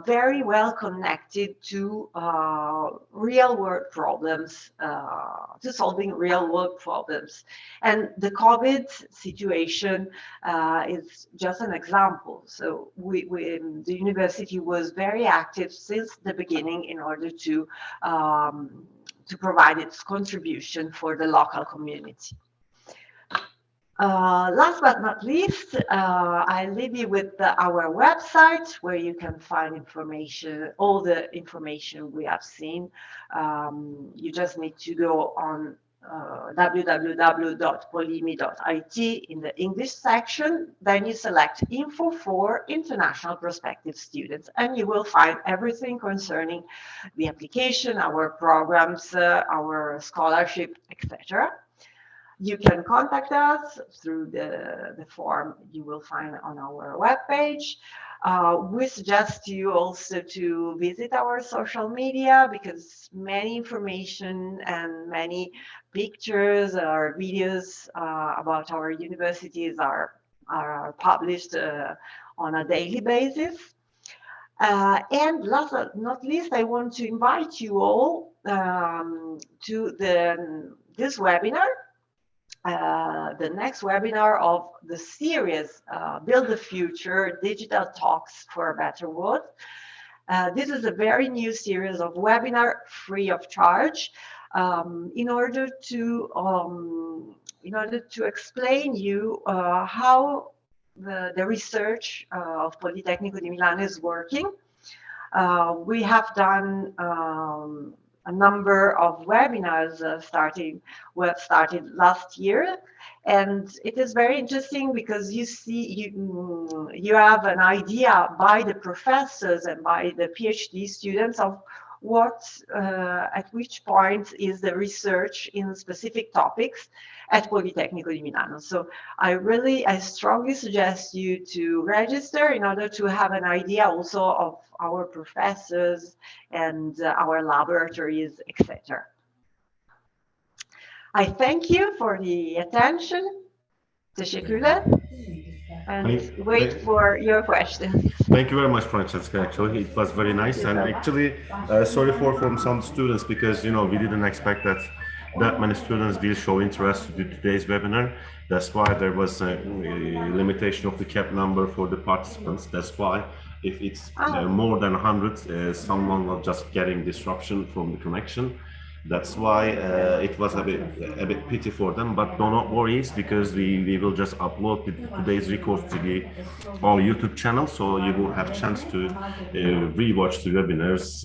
very well connected to real world problems, to solving real world problems. And the COVID situation is just an example. So the university was very active since the beginning in order to provide its contribution for the local community. Last but not least, I leave you with our website where you can find information, all the information we have seen. You just need to go on www.polimi.it in the English section. Then you select info for international prospective students, and you will find everything concerning the application, our programs, our scholarship, etc. You can contact us through the form you will find on our webpage. We suggest you also to visit our social media because many information and many pictures or videos about our universities are published on a daily basis. And last but not least, I want to invite you all to this webinar. The next webinar of the series, Build the Future, Digital Talks for a Better World. This is a very new series of webinar free of charge in order to explain you how the research of Politecnico di Milano is working. We have done a number of webinars started last year, and it is very interesting because you have an idea by the professors and by the PhD students of what at which point is the research in specific topics at Politecnico di Milano. So I strongly suggest you to register in order to have an idea also of our professors and our laboratories, etc. I thank you for the attention. Teşekkürler. And wait for your questions. Thank you very much, Francesca. Actually, it was very nice. And actually, sorry from some students because, we didn't expect that many students will show interest to today's webinar. That's why there was a limitation of the cap number for the participants. That's why if it's more than 100, someone was just getting disruption from the connection. That's why it was a bit pity for them, but don't worry, because we will just upload today's record to our YouTube channel, so you will have chance to rewatch the webinars.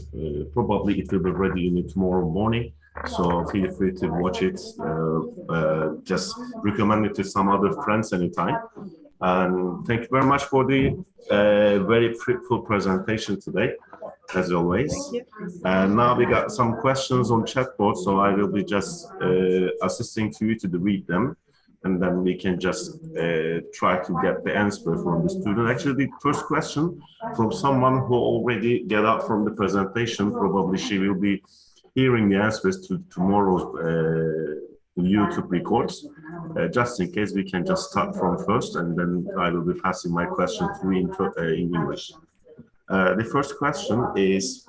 Probably it will be ready tomorrow morning, so feel free to watch it. Just recommend it to some other friends anytime. And thank you very much for the very fruitful presentation today, as always. And now we got some questions on chatbot, so I will be just assisting to you to read them, and then we can just try to get the answer from the student. Actually, the first question from someone who already get out from the presentation, probably she will be hearing the answers to tomorrow's YouTube records. Just in case, we can just start from first, and then I will be passing my question through in English. The first question is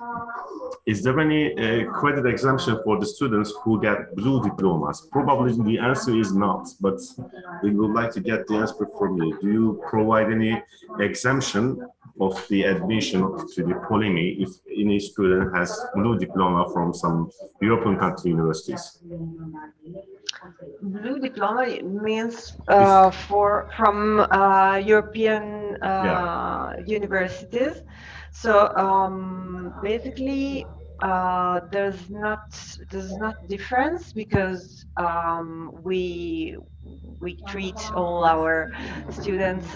there any credit exemption for the students who get blue diplomas? Probably the answer is not, but we would like to get the answer from you. Do you provide any exemption of the admission to the Polimi if any student has blue diploma from some European country universities? Blue diploma means from European universities. So basically, there's not difference because we treat all our students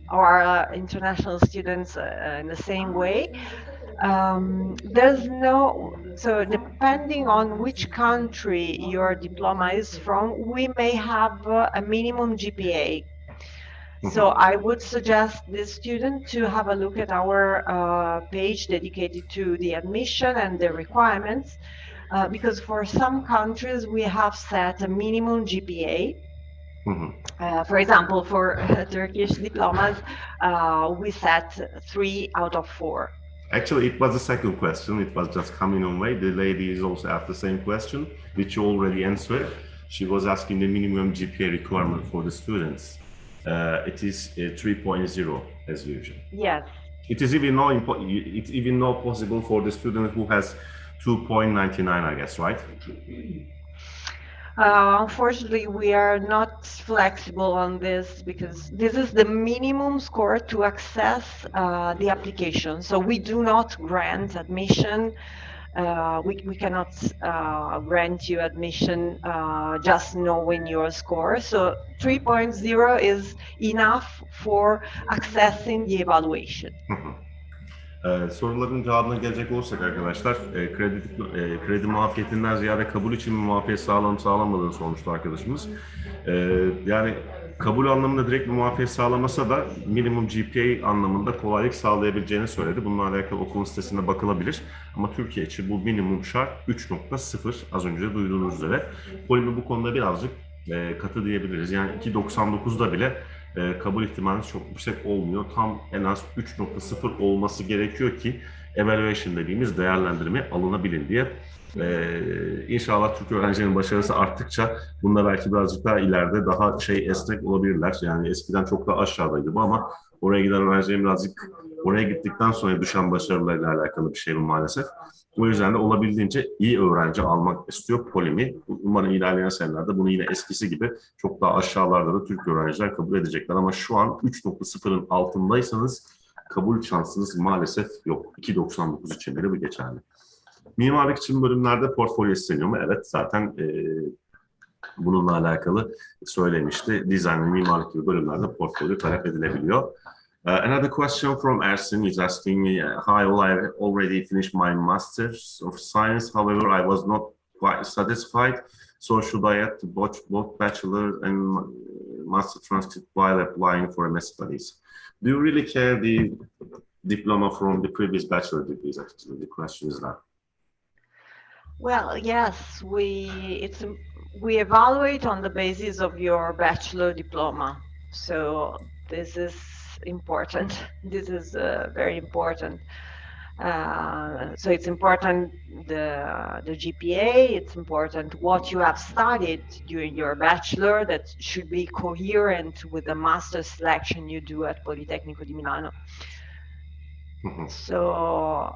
our international students in the same way. There's no, so depending on which country your diploma is from, we may have a minimum GPA. So I would suggest this student to have a look at our page dedicated to the admission and the requirements, because for some countries we have set a minimum GPA. For example, for Turkish diplomas, we set 3 out of 4. Actually, it was the second question. It was just coming on way. The lady is also asked the same question, which you already answered. She was asking the minimum GPA requirement for the students. It is 3.0 as usual. Yes. It is even not possible for the student who has 2.99, I guess, right? Unfortunately, we are not flexible on this because this is the minimum score to access the application. So we do not grant admission. We cannot grant you admission just knowing your score. So 3.0 is enough for accessing the evaluation. Soruların cevabına gelecek olursak arkadaşlar, kredi muafiyetinden ziyade kabul için mi muafiyet sağlanıp sağlanmadığını sormuştu arkadaşımız. Yani kabul anlamında direkt bir muafiyet sağlamasa da minimum GPA anlamında kolaylık sağlayabileceğini söyledi. Bununla alakalı okulun sitesinde bakılabilir. Ama Türkiye için bu minimum şart 3.0, az önce duyduğunuz üzere. Polimi bu konuda birazcık katı diyebiliriz. Yani 2.99'da bile kabul ihtimaliniz çok yüksek olmuyor. Tam en az 3.0 olması gerekiyor ki evaluation dediğimiz değerlendirme alınabilin diye. İnşallah Türk öğrencilerin başarısı arttıkça bunda belki birazcık daha ileride daha esnek olabilirler. Yani eskiden çok daha aşağıdaydı bu ama oraya giden öğrencilerin birazcık oraya gittikten sonra düşen başarılarıyla alakalı bir şey bu maalesef. O yüzden de olabildiğince iyi öğrenci almak istiyor Polimi. Umarım ilerleyen senelerde bunu yine eskisi gibi çok daha aşağılarda da Türk öğrenciler kabul edecekler. Ama şu an 3.0'ın altındaysanız kabul şansınız maalesef yok. 2.99 için bile bu geçerli. Mimarlık için bölümlerde portfolyo isteniyor mu? Evet, zaten bununla alakalı söylemişti. Dizayn ve mimarlık gibi bölümlerde portfolyo talep edilebiliyor. Another question from Ersin is asking me, hi, I already finished my Master's of Science. However, I was not quite satisfied. So should I add to both bachelor and master transcript while applying for MS studies? Do you really care the diploma from the previous bachelor degrees? Actually, the question is that. Well, yes, we evaluate on the basis of your bachelor diploma. So this is important. This is very important. So it's important the GPA. It's important what you have studied during your bachelor. That should be coherent with the master selection you do at Politecnico di Milano. So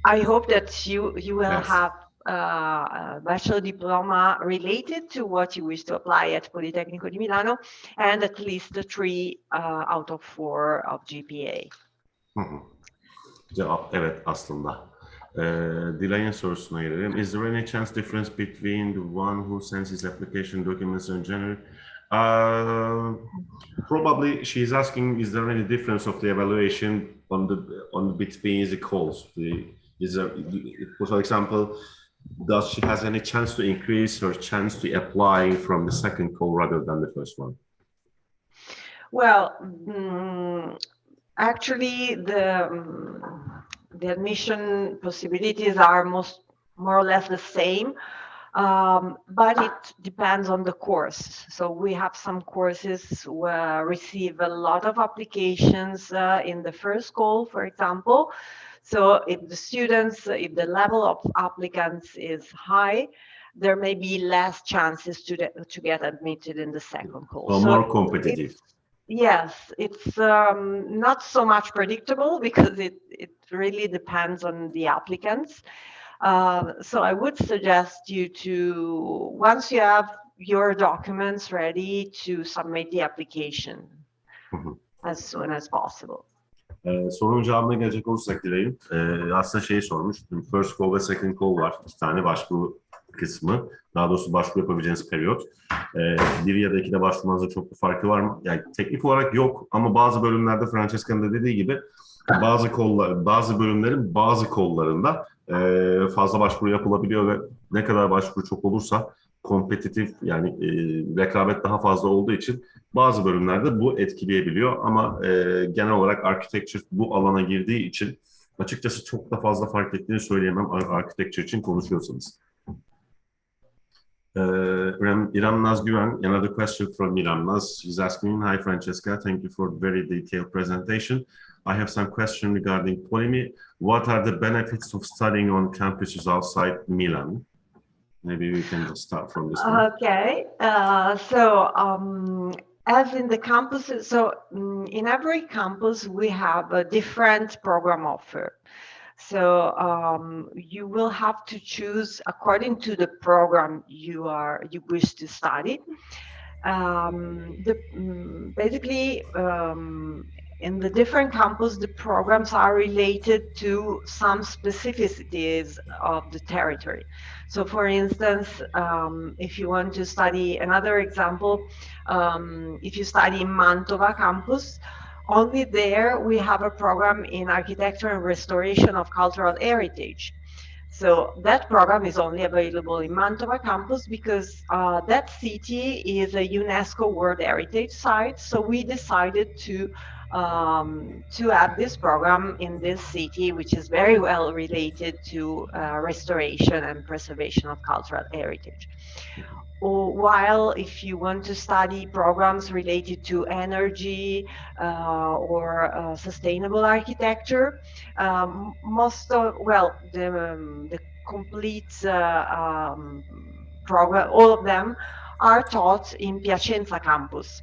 I hope that you will have a bachelor diploma related to what you wish to apply at Politecnico di Milano, and at least 3 out of 4 of GPA. Cevap evet aslında. Dilay'ın sorusuna gelelim. Is there any chance difference between the one who sends his application documents in January? Probably she's asking, is there any difference of the evaluation between the calls? For example, does she has any chance to increase her chance to apply from the second call rather than the first one? Well, actually, the admission possibilities are more or less the same, but it depends on the course. So we have some courses where receive a lot of applications in the first call, for example. So if the level of applicants is high, there may be less chances to get admitted in the second call. So more competitive. Yes, it's not so much predictable because it really depends on the applicants. So I would suggest you to, once you have your documents ready, to submit the application as soon as possible. Sorunun cevabına gelecek olursak Dilay'ın, aslında sormuş, first call ve second call var. 2 tane başvuru kısmı. Daha doğrusu başvuru yapabileceğiniz periyot. Bir ya da ikide başvurmanızda çok bir farkı var mı? Yani teknik olarak yok ama bazı bölümlerde Francesca'nın da dediği gibi bazı bölümlerin bazı kollarında fazla başvuru yapılabiliyor ve ne kadar başvuru çok olursa kompetitif yani rekabet daha fazla olduğu için bazı bölümlerde bu etkileyebiliyor ama genel olarak architecture bu alana girdiği için açıkçası çok da fazla fark ettiğini söyleyemem architecture için konuşuyorsanız. İrem Naz Güven, another question from İrem Naz. She's asking, hi Francesca, thank you for the very detailed presentation. I have some question regarding Polimi. What are the benefits of studying on campuses outside Milan? Maybe we can just start from this one. Okay, as in the campuses, in every campus we have a different program offer. So you will have to choose according to the program you wish to study. Basically, in the different campus, the programs are related to some specificities of the territory. So for instance, if you want to study, another example, if you study in Mantova campus, only there we have a program in architecture and restoration of cultural heritage. So that program is only available in Mantova campus because that city is a UNESCO World Heritage Site. So we decided to have this program in this city, which is very well related to restoration and preservation of cultural heritage. While if you want to study programs related to energy or sustainable architecture, the complete program, all of them are taught in Piacenza campus.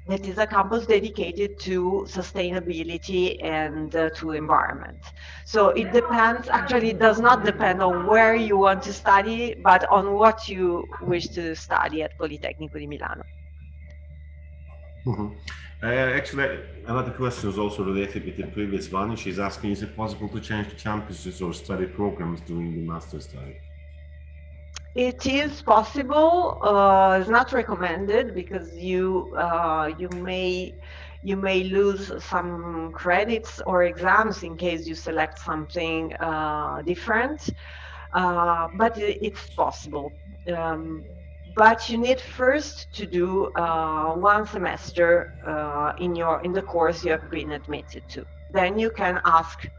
That is a campus dedicated to sustainability and to environment. So it depends, actually it does not depend on where you want to study, but on what you wish to study at Politecnico di Milano. Mm-hmm. Actually, another question is also related with the previous one. She's asking, is it possible to change campuses or study programs during the master's study? It is possible. It's not recommended because you may lose some credits or exams in case you select something different. But it's possible. But you need first to do one semester in the course you have been admitted to. Then you can ask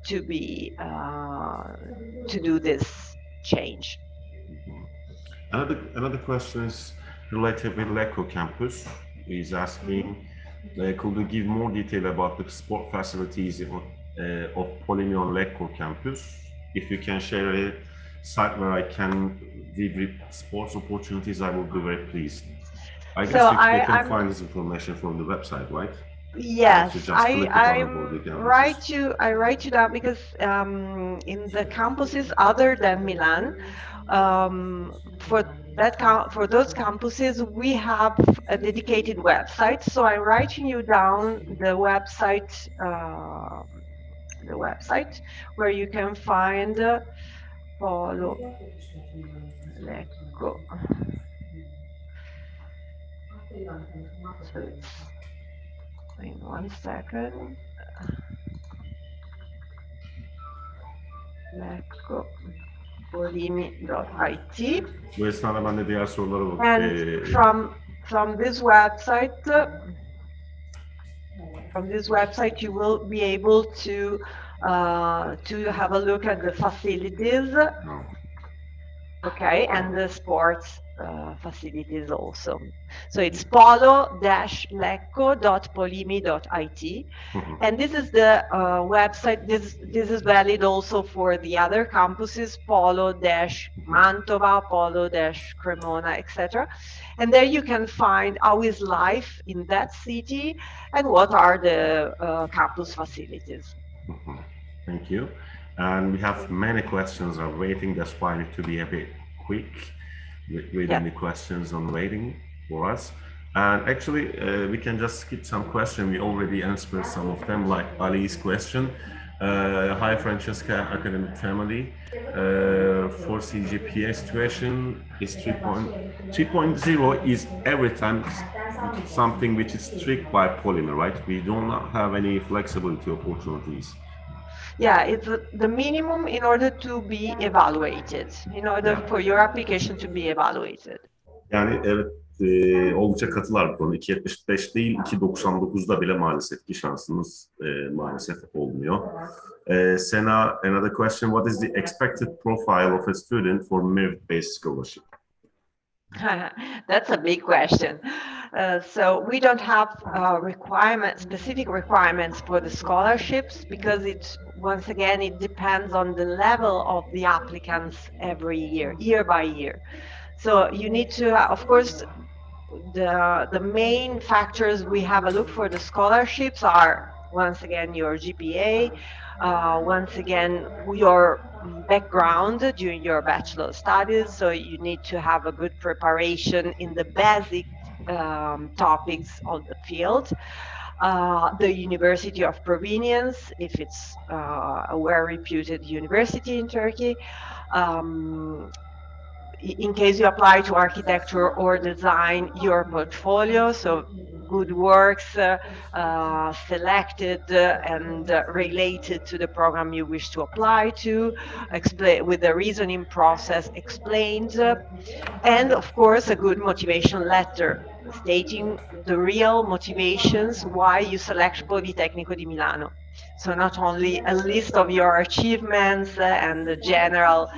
to do this change. Another question is related with Lecco campus. He's asking, could you give more detail about the sport facilities of Polimi on Lecco campus? If you can share a site where I can view sports opportunities, I would be very pleased. I guess you can find this information from the website, right? Yes, I write you down because in the campuses other than Milan, for those campuses we have a dedicated website. So I'm writing you down the website where you can find Polo Lecco. So it's in 1 second. Lecco polimi.it. Bu esnada ben de diğer sorulara bakıp. And from this website you will be able to have a look at the facilities. No. Okay, and the sports facilities also. So it's polo-lecco.polimi.it, and this is the website. This is valid also for the other campuses, Polo-Mantova, Polo-Cremona, etc. And there you can find how is life in that city and what are the campus facilities. Thank you. And we have many questions are waiting. That's why we need to be a bit quick with reading the questions on waiting for us. And actually, we can just skip some questions. We already answered some of them, like Ali's question. Hi, Francesca, academic family. For CGPA situation is 3.0 is every time something which is strict by polymer, right? We do not have any flexibility opportunities. Yeah, it's the minimum in order to be evaluated, in order for your application to be evaluated. Yani evet, oldukça katılar bu konu. 2.75 değil, 2.99'da bile maalesef ki şansımız maalesef olmuyor. Sena, another question. What is the expected profile of a student for merit-based scholarship? That's a big question. So we don't have specific requirements for the scholarships because once again, it depends on the level of the applicants every year by year. So you need to, of course, the main factors we have a look for the scholarships are, once again, your GPA, once again, your background during your bachelor studies. So you need to have a good preparation in the basic topics of the field. The university of provenience, if it's a well-reputed university in Turkey. In case you apply to architecture or design, your portfolio, so good works selected and related to the program you wish to apply to, with the reasoning process explained, and of course a good motivation letter stating the real motivations why you select Politecnico di Milano. So not only a list of your achievements and the general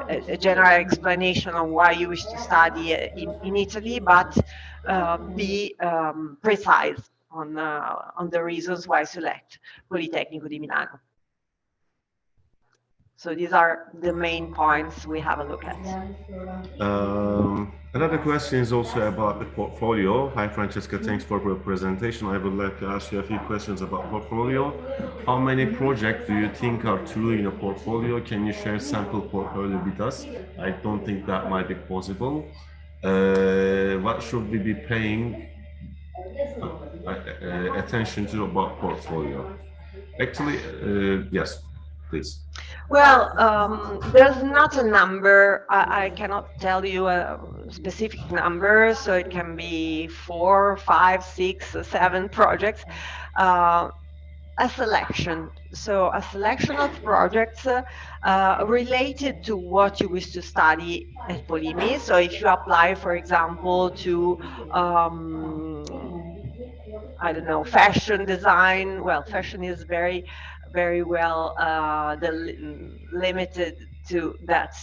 a general explanation on why you wish to study in Italy, but be precise on the reasons why select Politecnico di Milano. So these are the main points we have a look at. Another question is also about the portfolio. Hi, Francesca, thanks for your presentation. I would like to ask you a few questions about portfolio. How many projects do you think are true in a portfolio? Can you share sample portfolio with us? I don't think that might be possible. What should we be paying attention to about portfolio? Actually, yes, please. Well, there's not a number. I cannot tell you a specific number, so it can be 4, 5, 6, 7 projects. A selection. So a selection of projects related to what you wish to study at Polimi. So if you apply, for example, to I don't know, fashion design. Well, fashion is very well limited to that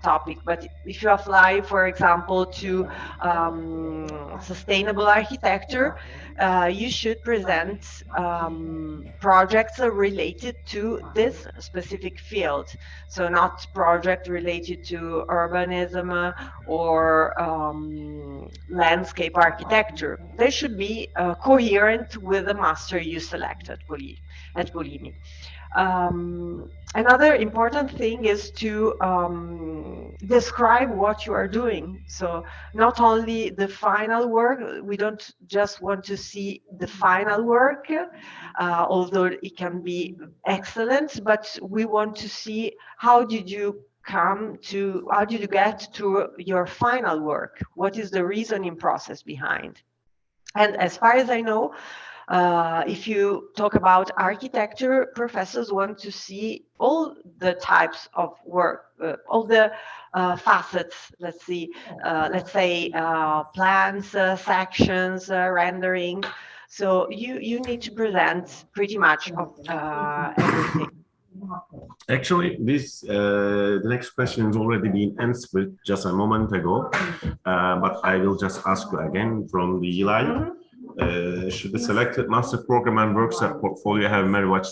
topic. But if you apply, for example, to sustainable architecture, you should present projects related to this specific field. So not project related to urbanism or landscape architecture. They should be coherent with the master you select at Polimi. Another important thing is to describe what you are doing. So not only the final work, we don't just want to see the final work, although it can be excellent, but we want to see how did you get to your final work? What is the reasoning process behind? And as far as I know, if you talk about architecture, professors want to see all the types of work, all the facets. Let's say plans, sections, rendering. So you need to present pretty much of everything. Actually, the next question has already been answered just a moment ago, but I will just ask you again from the line. Should the selected master program and works at portfolio have very much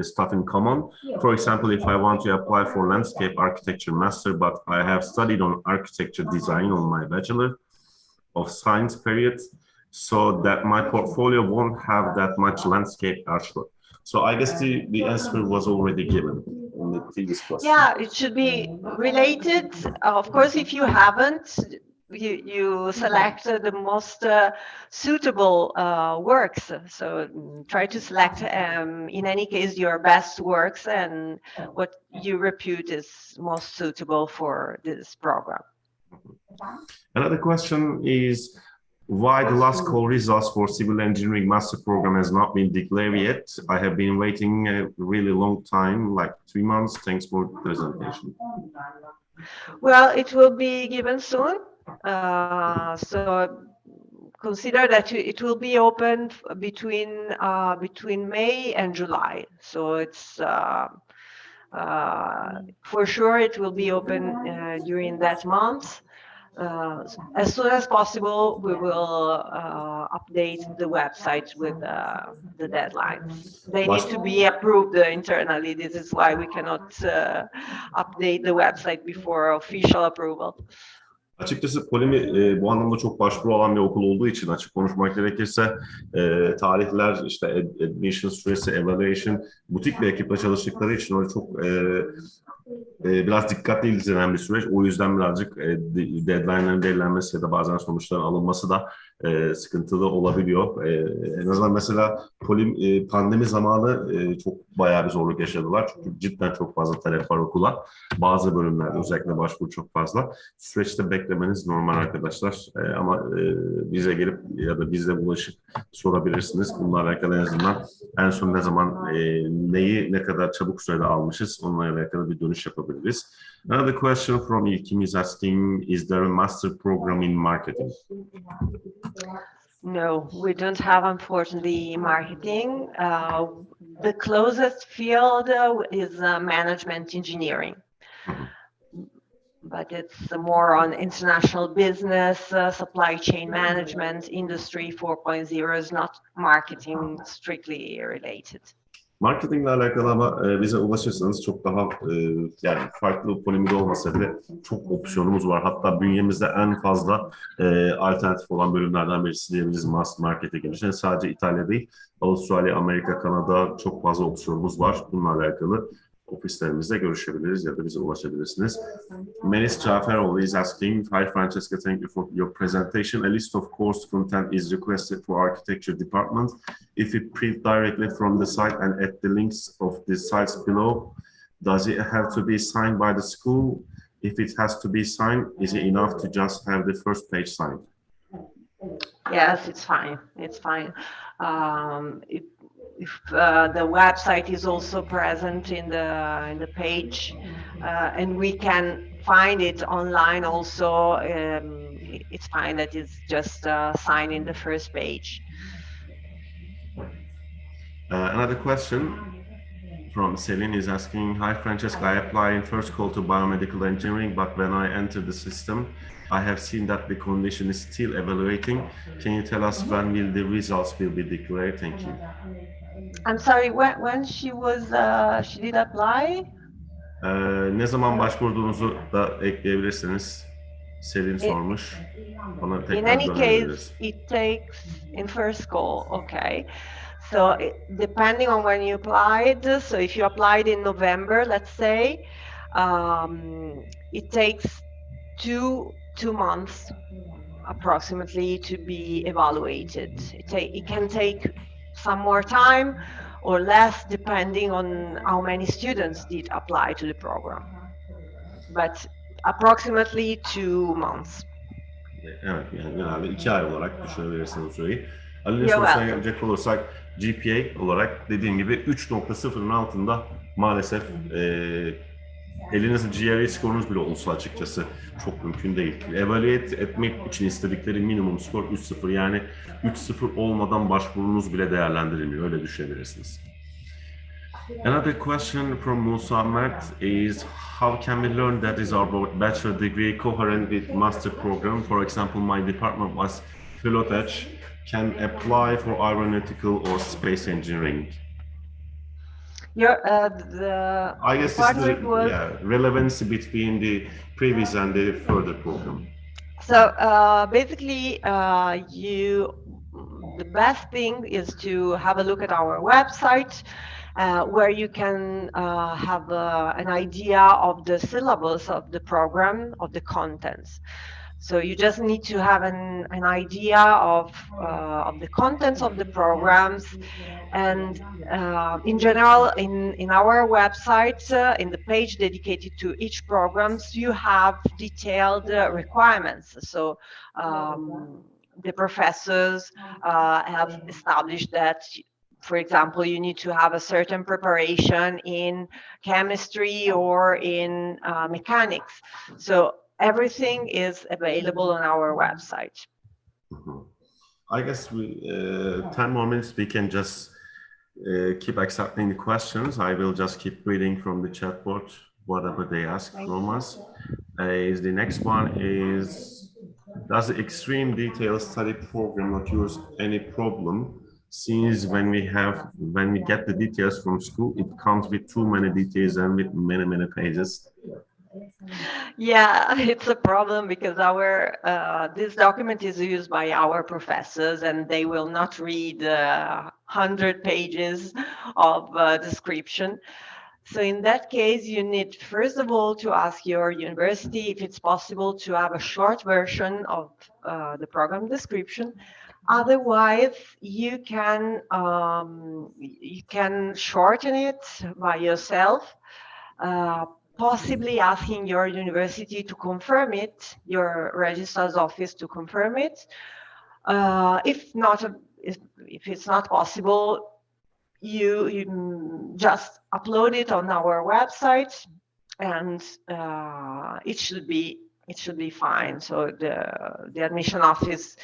stuff in common? For example, if I want to apply for landscape architecture master, but I have studied on architecture design on my Bachelor of Science period, so that my portfolio won't have that much landscape architecture. So I guess the answer was already given in the previous question. Yeah, it should be related. Of course, if you haven't, you select the most suitable works. So try to select, in any case, your best works and what you repute is most suitable for this program. Another question is why the last call results for civil engineering master program has not been declared yet. I have been waiting a really long time, like 3 months. Thanks for the presentation. Well, it will be given soon. So consider that it will be open between May and July. So it's for sure it will be open during that month. As soon as possible, we will update the website with the deadlines. They need to be approved internally. This is why we cannot update the website before official approval. Açıkçası Polimi bu anlamda çok başvuru alan bir okul olduğu için açık konuşmak gerekirse tarihler, işte admission süresi, evaluation, butik bir ekiple çalıştıkları için öyle çok biraz dikkatli izlenen bir süreç. O yüzden birazcık deadline'ların belirlenmesi ya da bazen sonuçların alınması da sıkıntılı olabiliyor. En azından mesela Polim pandemi zamanı çok bayağı bir zorluk yaşadılar. Çünkü cidden çok fazla talep var okula. Bazı bölümlerde özellikle başvuru çok fazla. Süreçte beklemeniz normal arkadaşlar. Ama bize gelip ya da bizle ulaşıp sorabilirsiniz. Bununla alakalı en azından en son ne zaman neyi ne kadar çabuk sürede almışız onunla alakalı bir dönüş yapabiliriz. Another question from Ilkim is asking, is there a master program in marketing? No, we don't have, unfortunately, marketing. The closest field is management engineering. But it's more on international business, supply chain management, industry 4.0 is not marketing strictly related. Marketingle alakalı ama bize ulaşırsanız çok daha yani farklı polemik olmasa bile çok opsiyonumuz var. Hatta bünyemizde en fazla alternatif olan bölümlerden birisi diyebiliriz mass marketing için. Sadece İtalya değil, Avustralya, Amerika, Kanada çok fazla opsiyonumuz var. Bununla alakalı ofislerimizde görüşebiliriz ya da bize ulaşabilirsiniz. Melis Caferoğlu is asking, hi Francesca, thank you for your presentation. A list of course content is requested for architecture department. If you print directly from the site and add the links of the sites below, does it have to be signed by the school? If it has to be signed, is it enough to just have the first page signed? Yes, it's fine. It's fine. If the website is also present in the page, and we can find it online also, it's fine that it's just signed in the first page. Another question from Celine is asking, hi Francesca, I apply in first call to biomedical engineering, but when I enter the system, I have seen that the condition is still evaluating. Can you tell us when will the results will be declared? Thank you. I'm sorry, when she did apply? Ne zaman başvurduğunuzu da ekleyebilirsiniz. Selin sormuş. Ona In any case, it takes in first call, okay. So depending on when you applied, so if you applied in November, let's say, it takes two months approximately to be evaluated. It can take some more time or less depending on how many students did apply to the program. But approximately 2 months. Evet, yani genelde 2 ay olarak düşünebilirsiniz o süreyi. Ali'nin sorusuna gelecek olursak GPA olarak dediğim gibi 3.0'ın altında maalesef elinizde GRE skorunuz bile olsa açıkçası çok mümkün değil. Evaluate etmek için istedikleri minimum skor 3.0, yani 3.0 olmadan başvurunuz bile değerlendirilmiyor, öyle düşünebilirsiniz. Another question from Musa Mert is, how can we learn that is our bachelor degree coherent with master program? For example, my department was Pilotech, can apply for aeronautical or space engineering. I guess this is the relevancy between the previous and the further program. So basically, the best thing is to have a look at our website, where you can have an idea of the syllabus of the program, of the contents. So you just need to have an idea of the contents of the programs. And in general, in our website, in the page dedicated to each programs, you have detailed requirements. So the professors have established that, for example, you need to have a certain preparation in chemistry or in mechanics. So everything is available on our website. Mm-hmm. I guess we 10 more minutes we can just keep accepting the questions. I will just keep reading from the chat board whatever they ask from us. The next one is, does the extreme detailed study program not use any problem? Since when we get the details from school, it comes with too many details and with many pages. Yeah, it's a problem because this document is used by our professors, and they will not read 100 pages of description. So in that case, you need, first of all, to ask your university if it's possible to have a short version of the program description. Otherwise, you can shorten it by yourself, possibly asking your university to confirm it, your registrar's office to confirm it. If it's not possible, you just upload it on our website, and it should be fine. So the admission office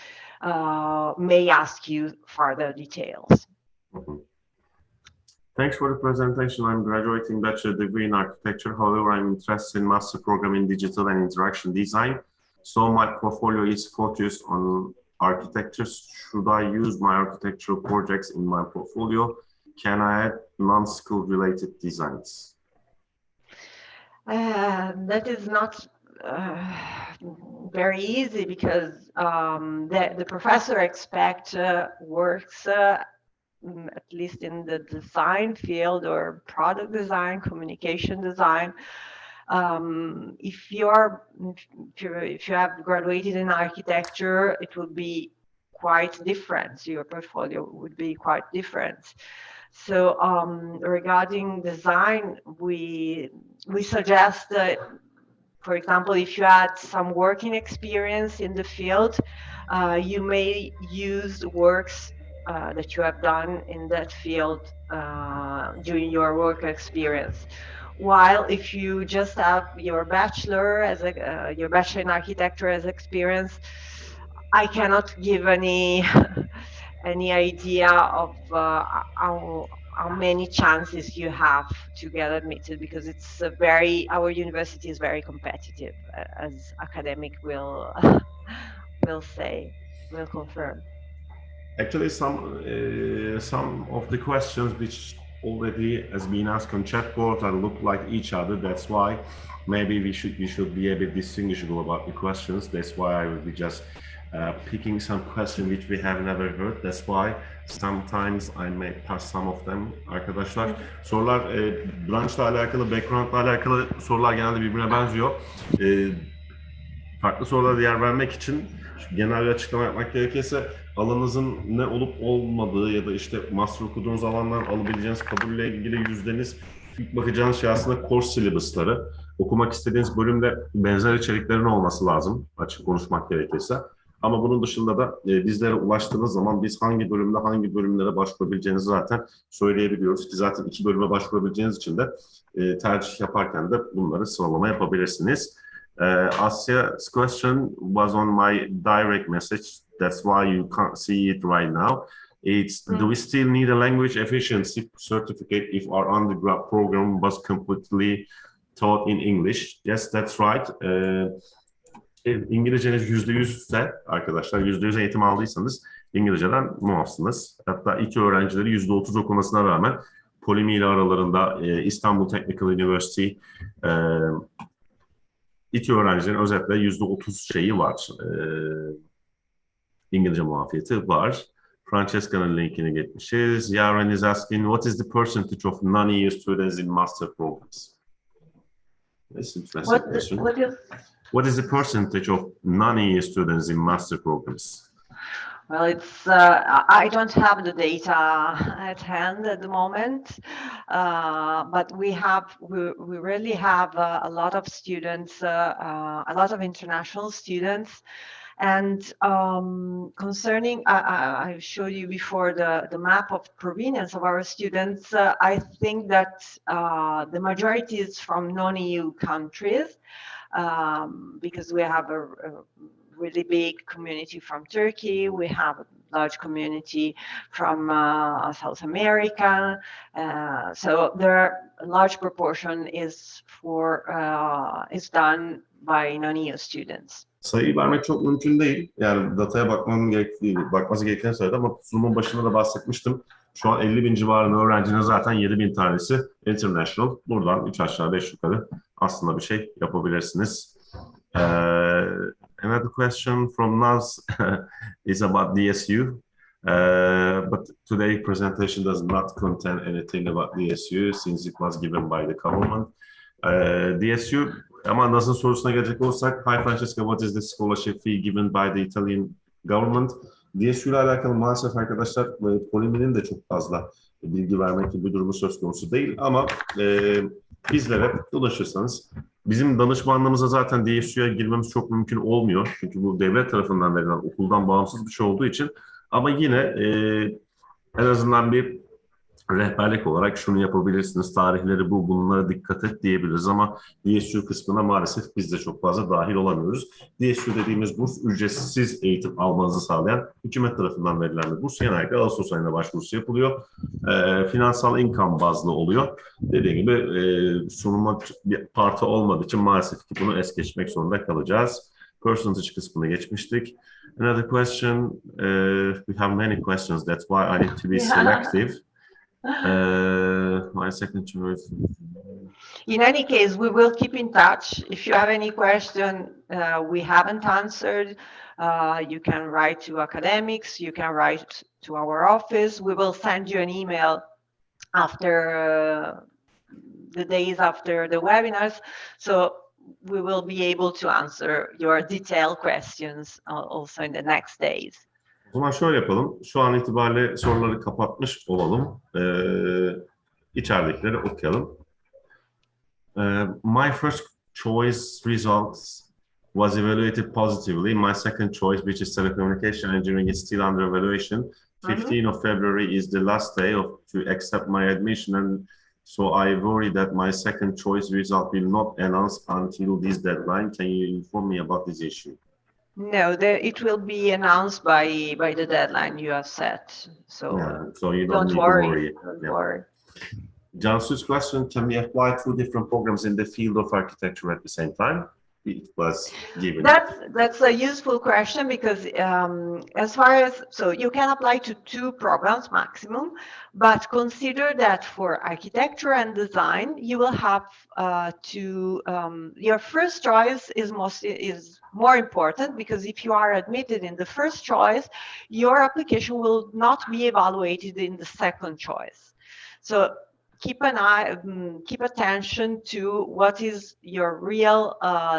may ask you further details. Mm-hmm. Thanks for the presentation. I'm graduating bachelor degree in architecture. However, I'm interested in master program in digital and interaction design. So my portfolio is focused on architecture. Should I use my architectural projects in my portfolio? Can I add non-skill related designs? That is not very easy because the professor expects works at least in the design field or product design, communication design. If you have graduated in architecture, it would be quite different. Your portfolio would be quite different. So regarding design, we suggest that, for example, if you had some working experience in the field, you may use works that you have done in that field during your work experience. While if you just have your bachelor in architecture as experience, I cannot give any idea of how many chances you have to get admitted, because it's our university is very competitive, as academic will confirm. Actually, some of the questions which already has been asked on chat board and look like each other. That's why maybe we should be a bit distinguishable about the questions. That's why I will be just picking some questions which we have never heard. That's why sometimes I may pass some of them. Arkadaşlar, sorular branşla alakalı, background'la alakalı sorular genelde birbirine benziyor. Farklı sorulara yer vermek için genel bir açıklama yapmak gerekirse, alanınızın ne olup olmadığı ya da işte master okuduğunuz alandan alabileceğiniz kabulle ilgili yüzdeniz, ilk bakacağınız şey aslında course syllabus'ları. Okumak istediğiniz bölümde benzer içeriklerin olması lazım, açık konuşmak gerekirse. Ama bunun dışında da bizlere ulaştığınız zaman biz hangi bölümde hangi bölümlere başvurabileceğinizi zaten söyleyebiliyoruz ki zaten 2 bölüme başvurabileceğiniz için de tercih yaparken de bunları sıralama yapabilirsiniz. Asia's question was on my direct message. That's why you can't see it right now. It's, do we still need a language efficiency certificate if our undergrad program was completely taught in English? Yes, that's right. İngilizceniz %100'se arkadaşlar, %100 eğitim aldıysanız İngilizceden muafsınız. Hatta iki öğrencileri %30 okumasına rağmen Polimi ile aralarında İstanbul Technical University iki öğrencilerin özetle %30 şeyi var. İngilizce muafiyeti var. Francesca'nın linkini getmişiz. Yaren is asking, what is the percentage of non-EU students in master programs? That's interesting question. What is the percentage of non-EU students in master programs? Well, I don't have the data at hand at the moment, but we really have a lot of students, a lot of international students. And concerning, I showed you before the map of provenience of our students. I think that the majority is from non-EU countries, because we have a really big community from Turkey. We have a large community from South America. So a large proportion is done by non-EU students. Sayıyı vermek çok mümkün değil. Yani dataya bakması gerektiğini söyledi ama sunumun başında da bahsetmiştim. Şu an 50.000 civarında öğrencinin zaten 7.000 tanesi international. Buradan 3 aşağı 5 yukarı aslında bir şey yapabilirsiniz. Another question from Naz is about DSU. But today's presentation does not contain anything about DSU since it was given by the government. DSU, ama Naz'ın sorusuna gelecek olursak, Hi Francesca, what is the scholarship fee given by the Italian government? DSU ile alakalı maalesef arkadaşlar Polimi'nin de çok fazla bilgi vermek gibi bir durumu söz konusu değil ama bizlere ulaşırsanız bizim danışmanlığımıza zaten DSU'ya girmemiz çok mümkün olmuyor. Çünkü bu devlet tarafından verilen okuldan bağımsız bir şey olduğu için ama yine en azından bir rehberlik olarak şunu yapabilirsiniz, tarihleri bu, bunlara dikkat et diyebiliriz ama DSU kısmına maalesef biz de çok fazla dahil olamıyoruz. DSU dediğimiz burs ücretsiz eğitim almanızı sağlayan hükümet tarafından verilen bir burs. Genellikle Ağustos ayında başvurusu yapılıyor. Finansal income bazlı oluyor. Dediğim gibi sunuma bir parti olmadığı için maalesef ki bunu es geçmek zorunda kalacağız. Percentage kısmını geçmiştik. Another question, we have many questions, that's why I need to be selective. My second choice. In any case, we will keep in touch. If you have any question we haven't answered, you can write to Academix, you can write to our office. We will send you an email after the days after the webinars. So we will be able to answer your detailed questions also in the next days. O zaman şöyle yapalım. Şu an itibariyle soruları kapatmış olalım. İçeridekileri okuyalım. My first choice results was evaluated positively. My second choice, which is telecommunication engineering, is still under evaluation. 15th of February is the last day to accept my admission, and so I worry that my second choice result will not announce until this deadline. Can you inform me about this issue? No, it will be announced by the deadline you have set. So, so you don't need worry. to worry. Don't worry. Jansu's question, can we apply 2 different programs in the field of architecture at the same time? It was given. That's a useful question because as far as, so you can apply to 2 programs maximum, but consider that for architecture and design, you will have your first choice is more important because if you are admitted in the first choice, your application will not be evaluated in the second choice. So keep attention to what is your real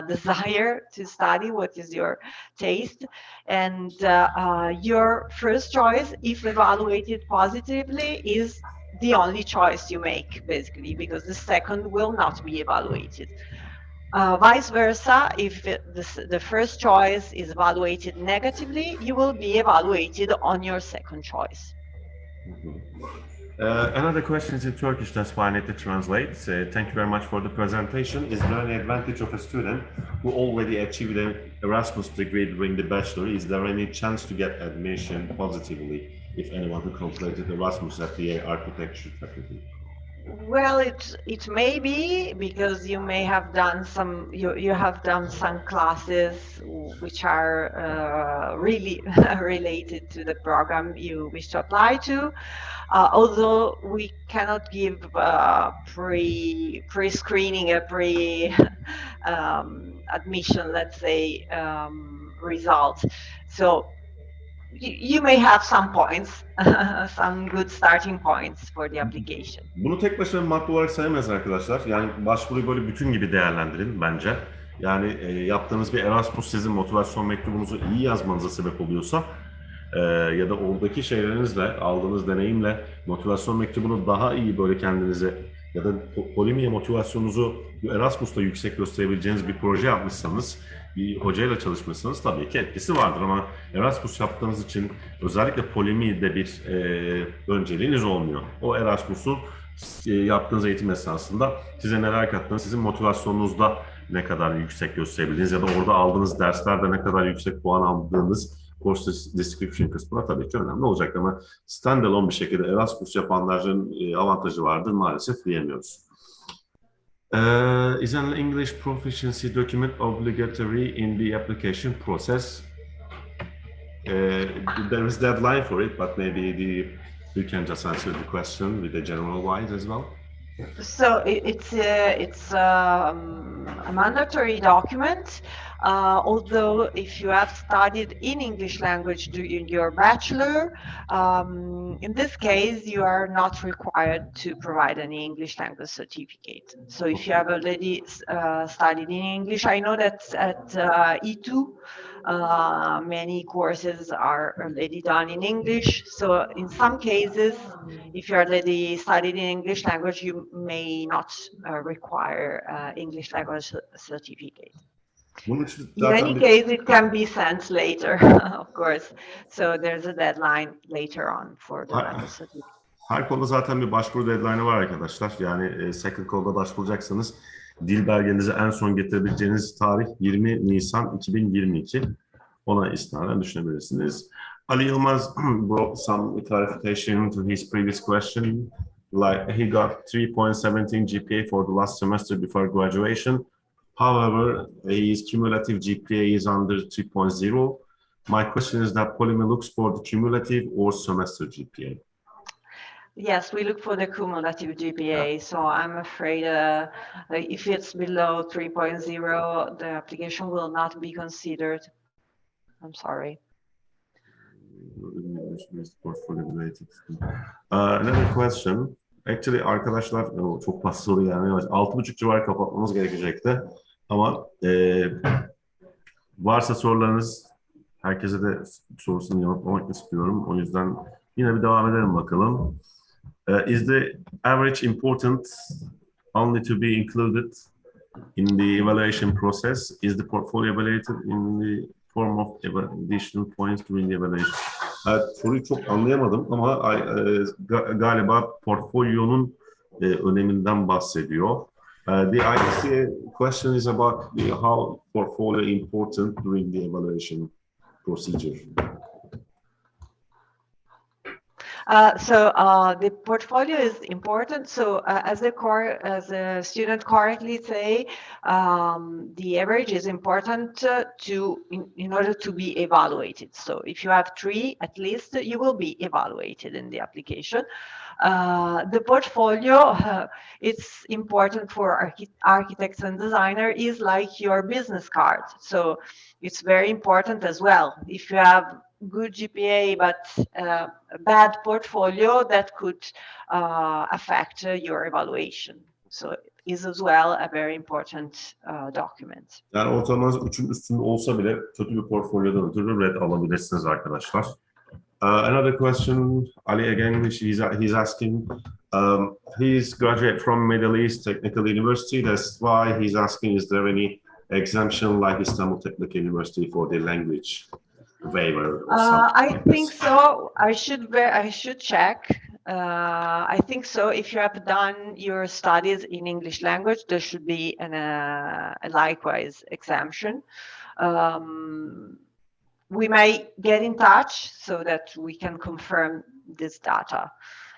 desire to study, what is your taste, and your first choice, if evaluated positively, is the only choice you make, basically, because the second will not be evaluated. Vice versa, if the first choice is evaluated negatively, you will be evaluated on your second choice. Another question is in Turkish, that's why I need to translate. Thank you very much for the presentation. Is there any advantage of a student who already achieved an Erasmus degree during the bachelor? Is there any chance to get admission positively if anyone who completed Erasmus at the architecture faculty? Well, it may be because you may have done you have done some classes which are really related to the program you wish to apply to. Although we cannot give pre-screening, a admission, let's say, result. So you may have some points, some good starting points for the application. Bunu tek başına madde olarak sayamayız arkadaşlar. Yani başvuruyu böyle bütün gibi değerlendirin bence. Yani yaptığınız bir Erasmus sizin motivasyon mektubunuzu iyi yazmanıza sebep oluyorsa ya da oradaki şeylerinizle, aldığınız deneyimle motivasyon mektubunu daha iyi böyle kendinize ya da polemiğe motivasyonunuzu Erasmus'ta yüksek gösterebileceğiniz bir proje yapmışsanız, bir hocayla çalışmışsanız tabii ki etkisi vardır ama Erasmus yaptığınız için özellikle polemiği de bir önceliğiniz olmuyor. O Erasmus'u yaptığınız eğitim esnasında size neler kattığını, sizin motivasyonunuzda ne kadar yüksek gösterebildiğiniz ya da orada aldığınız derslerde ne kadar yüksek puan aldığınız course description kısmına tabii ki önemli olacak ama standalone bir şekilde Erasmus yapanların avantajı vardır maalesef diyemiyoruz. Is an English proficiency document obligatory in the application process? There is deadline for it, but maybe you can just answer the question with a general wise as well. So it's a mandatory document, although if you have studied in English language during your bachelor, in this case you are not required to provide any English language certificate. So if you have already studied in English, I know that at E2 many courses are already done in English. So in some cases, if you already studied in English language, you may not require English language certificate. In any case, it can be sent later, of course. So there's a deadline later on for the language certificate. Her konuda zaten bir başvuru deadline'ı var arkadaşlar. Yani second call'da başvuracaksanız dil belgenizi en son getirebileceğiniz tarih 20 Nisan 2022. Ona istinaden düşünebilirsiniz. Ali Yılmaz brought some clarification to his previous question. Like he got 3.17 GPA for the last semester before graduation. However, his cumulative GPA is under 3.0. My question is that Polyme looks for the cumulative or semester GPA? Yes, we look for the cumulative GPA. So I'm afraid if it's below 3.0, the application will not be considered. I'm sorry. Another question. Actually arkadaşlar çok basit soru yani 6.30 civarı kapatmamız gerekecekti. Ama varsa sorularınız herkese de sorusunu yanıtlamak istiyorum. O yüzden yine bir devam edelim bakalım. Is the average important only to be included in the evaluation process? Is the portfolio evaluated in the form of additional points during the evaluation? Soruyu çok anlayamadım ama galiba portfolyonun öneminden bahsediyor. The question is about how portfolio important during the evaluation procedure. The portfolio is important. So as a student correctly say, the average is important in order to be evaluated. So if you have 3, at least you will be evaluated in the application. The portfolio, it's important for architects and designers, is like your business card. So it's very important as well. If you have good GPA but bad portfolio, that could affect your evaluation. So it is as well a very important document. Yani ortalamanız 3'ün üstünde olsa bile kötü bir portfolyodan ötürü red alabilirsiniz arkadaşlar. Another question, Ali again, he's asking, he's graduate from Middle East Technical University. That's why he's asking, is there any exemption like Istanbul Technical University for the language waiver? I think so. I should check. I think so. If you have done your studies in English language, there should be a likewise exemption. We may get in touch so that we can confirm this data.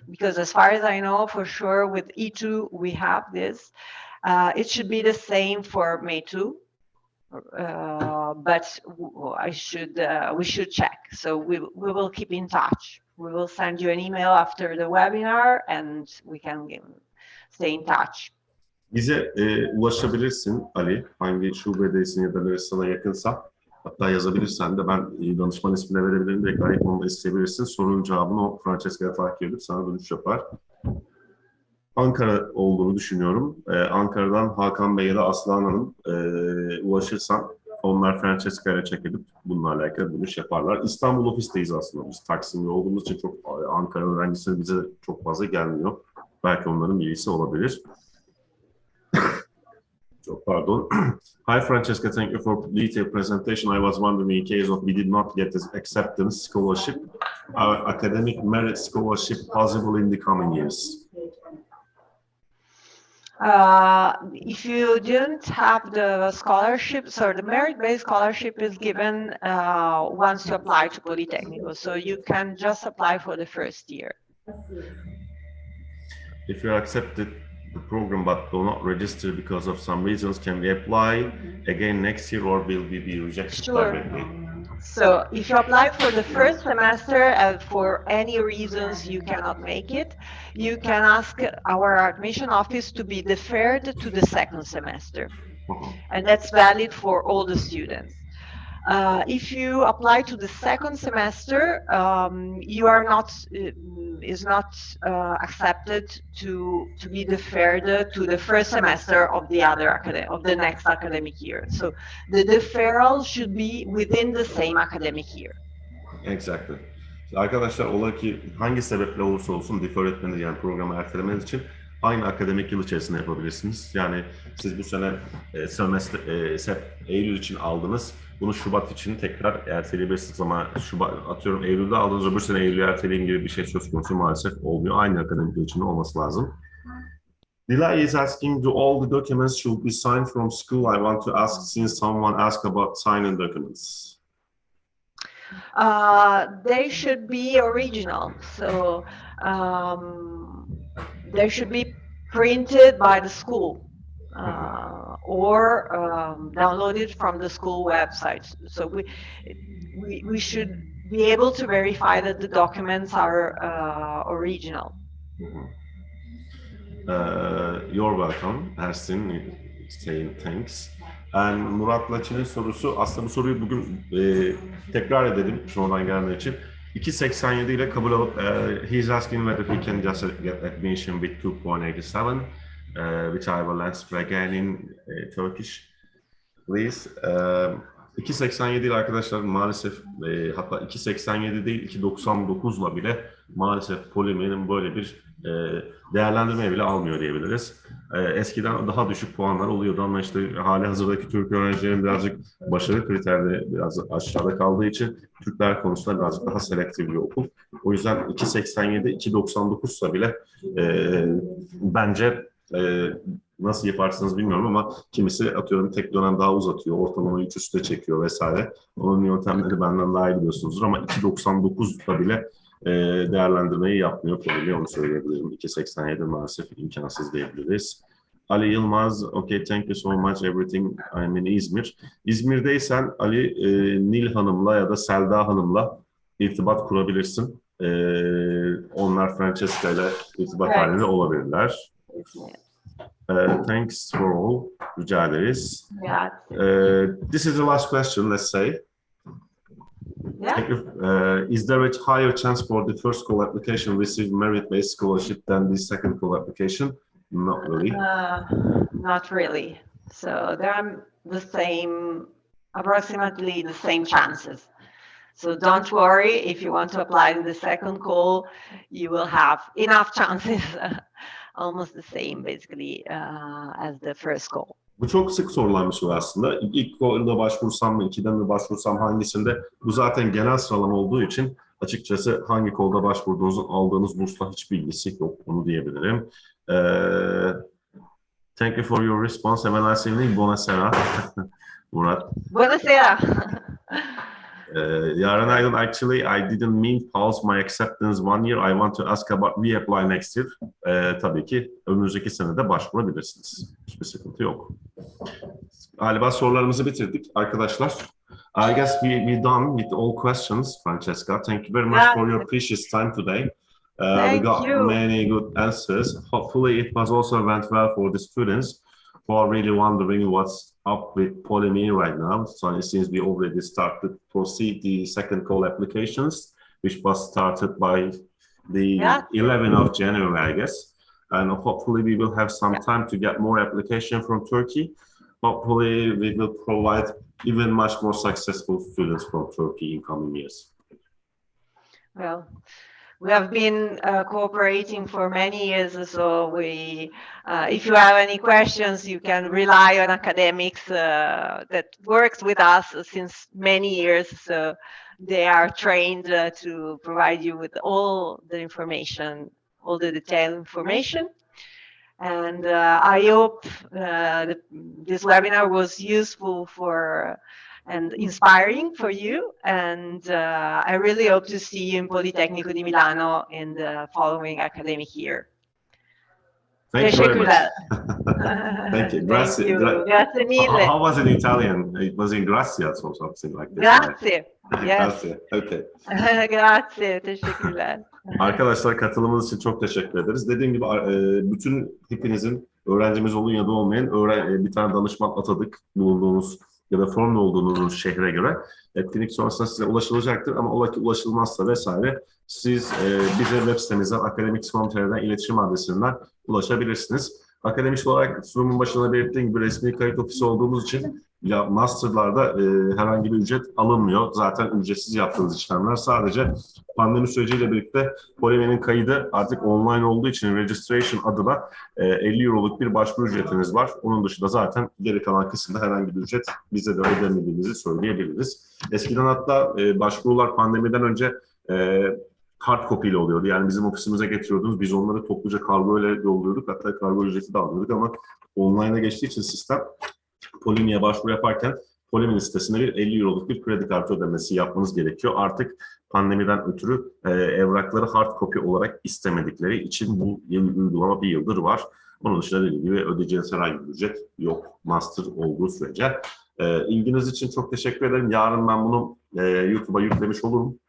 Because as far as I know, for sure, with E2, we have this. It should be the same for May 2. But we should check. So we will keep in touch. We will send you an email after the webinar and we can stay in touch. Bize ulaşabilirsin Ali. Hangi şubedeysin ya da neresi sana yakınsa. Hatta yazabilirsen de ben danışman ismini verebilirim. Direkt arayıp onu isteyebilirsin. Sorunun cevabını o Francesca'ya takip edip sana dönüş yapar. Ankara olduğunu düşünüyorum. Ankara'dan Hakan Bey ya da Aslan Hanım ulaşırsan onlar Francesca'ya check edip bununla alakalı bir iş yaparlar. İstanbul ofisteyiz aslında. Biz Taksim'de olduğumuz için çok Ankara öğrencisi bize çok fazla gelmiyor. Belki onların bilgisi olabilir. Çok pardon. Hi Francesca, thank you for detailed presentation. I was wondering in case of we did not get this acceptance scholarship, our academic merit scholarship possible in the coming years? If you didn't have the scholarship, so the merit-based scholarship is given once you apply to Politecnico, so you can just apply for the first year. If you accepted the program but do not register because of some reasons, can we apply again next year or will we be rejected directly? So if you apply for the first semester and for any reasons you cannot make it, you can ask our admission office to be deferred to the second semester. And that's valid for all the students. If you apply to the second semester, you are not accepted to be deferred to the first semester of the next academic year. So the deferral should be within the same academic year. Exactly. Arkadaşlar ola ki hangi sebeple olursa olsun defer etmeniz yani programı ertelemeniz için aynı akademik yıl içerisinde yapabilirsiniz. Yani siz bu sene Eylül için aldınız. Bunu Şubat için tekrar erteleyebilirsiniz ama atıyorum Eylül'de aldığınız öbür sene Eylül'e erteleyin gibi bir şey söz konusu maalesef olmuyor. Aynı akademik yıl içinde olması lazım. Dilay is asking, do all the documents should be signed from school? I want to ask since someone asked about signing documents. They should be original. So they should be printed by the school. Or downloaded from the school website. So we should be able to verify that the documents are original. You're welcome. Ersin saying thanks. And Murat Laçin'in sorusu, aslında bu soruyu bugün tekrar edelim sonradan gelmek için. 2.87 ile kabul alıp he's asking whether he can just get admission with 2.87. Which I will answer again in Turkish, please. 2.87 ile arkadaşlar maalesef hatta 2.87 değil 2.99'la bile maalesef Polime'nin böyle bir değerlendirmeye bile almıyor diyebiliriz. Eskiden daha düşük puanlar oluyordu ama işte hali hazırdaki Türk öğrencilerin birazcık başarı kriterleri biraz aşağıda kaldığı için Türkler konusunda birazcık daha selektif bir okul. O yüzden 2.87, 2.99'sa bile bence nasıl yaparsınız bilmiyorum ama kimisi atıyorum tek dönem daha uzatıyor, ortalamayı 3 üste çekiyor vesaire. Onun yöntemleri benden daha iyi biliyorsunuzdur ama 2.99'da bile değerlendirmeyi yapmıyor Polimi, onu söyleyebilirim. 2.87 maalesef imkansız diyebiliriz. Ali Yılmaz, okay, thank you so much everything, I'm in İzmir. İzmir'deysen Ali, Nil Hanım'la ya da Selda Hanım'la irtibat kurabilirsin. Onlar Francesca ile irtibat halinde olabilirler. Thanks for all. Rica ederiz. This is the last question, let's say. Yeah. Is there a higher chance for the first call application receive merit-based scholarship than the second call application? Not really. Not really. So they're the same, approximately the same chances. So don't worry, if you want to apply to the second call, you will have enough chances, almost the same basically as the first call. Bu çok sık sorulan bir soru aslında. İlk call'da başvursam mı, ikiden mi başvursam hangisinde? Bu zaten genel sıralama olduğu için açıkçası hangi call'da başvurduğunuzun aldığınız bursla hiç bilgisi yok, onu diyebilirim. Thank you for your response. Have a nice evening. Buonasera. Murat. Buonasera. Yaren Aydın, actually I didn't mean pause my acceptance one year. I want to ask about reapply next year. Tabii ki önümüzdeki sene de başvurabilirsiniz. Hiçbir sıkıntı yok. Galiba sorularımızı bitirdik arkadaşlar. I guess we done with all questions, Francesca. Thank you very much for your precious time today. We got many good answers. Hopefully it was also went well for the students who are really wondering what's up with Polimi right now. So since we already started to proceed the second call applications, which was started by the 11th of January, I guess. and hopefully we will have some time to get more application from Turkey. Hopefully we will provide even much more successful students from Turkey in coming years. Well, we have been cooperating for many years, so if you have any questions, you can rely on Academix that works with us since many years. So they are trained to provide you with all the information, all the detailed information. And I hope this webinar was useful and inspiring for you. And I really hope to see you in Politecnico di Milano in the following academic year. Thank you very much. Thank you. Grazie. Grazie mille. How was it in Italian? It was in gracias or something like this. Grazie. Right? Yes. Grazie. Okay. Grazie. Teşekkürler. Arkadaşlar katılımınız için çok teşekkür ederiz. Dediğim gibi bütün hepinizin öğrencimiz olun ya da olmayın bir tane danışman atadık bulunduğunuz ya da formda olduğunuz şehre göre. Etkinlik sonrasında size ulaşılacaktır ama ola ki ulaşılmazsa vesaire siz bize web sitemizden academix.com.tr'den iletişim adresinden ulaşabilirsiniz. Akademik olarak sunumun başına belirttiğim gibi resmi kayıt ofisi olduğumuz için ya masterlarda herhangi bir ücret alınmıyor. Zaten ücretsiz yaptığınız işlemler. Sadece pandemi süreciyle birlikte Polime'nin kaydı artık online olduğu için registration adına 50 euroluk bir başvuru ücretiniz var. Onun dışında zaten geri kalan kısımda herhangi bir ücret bize de ödemediğinizi söyleyebiliriz. Eskiden hatta başvurular pandemiden önce hard copy ile oluyordu. Yani bizim ofisimize getiriyordunuz. Biz onları topluca kargo ile yolluyorduk. Hatta kargo ücreti de alıyorduk ama online'a geçtiği için sistem Polimi'ye başvuru yaparken Polimi sitesine bir 50 euroluk bir kredi kartı ödemesi yapmanız gerekiyor. Artık pandemiden ötürü evrakları hard copy olarak istemedikleri için bu uygulama bir yıldır var. Onun dışında dediğim gibi ödeyeceğiniz herhangi bir ücret yok master olduğu sürece. İlginiz için çok teşekkür ederim. Yarın ben bunu YouTube'a yüklemiş olurum.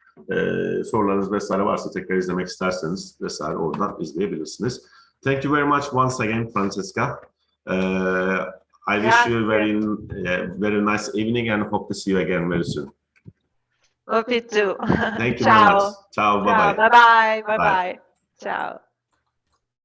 Sorularınız vesaire varsa tekrar izlemek isterseniz vesaire oradan izleyebilirsiniz. Thank you very much once again, Francesca. I wish you a very nice evening and hope to see you again very soon. Hope you too. Thank you very much. Ciao. Bye bye. Bye bye. Bye bye. Ciao.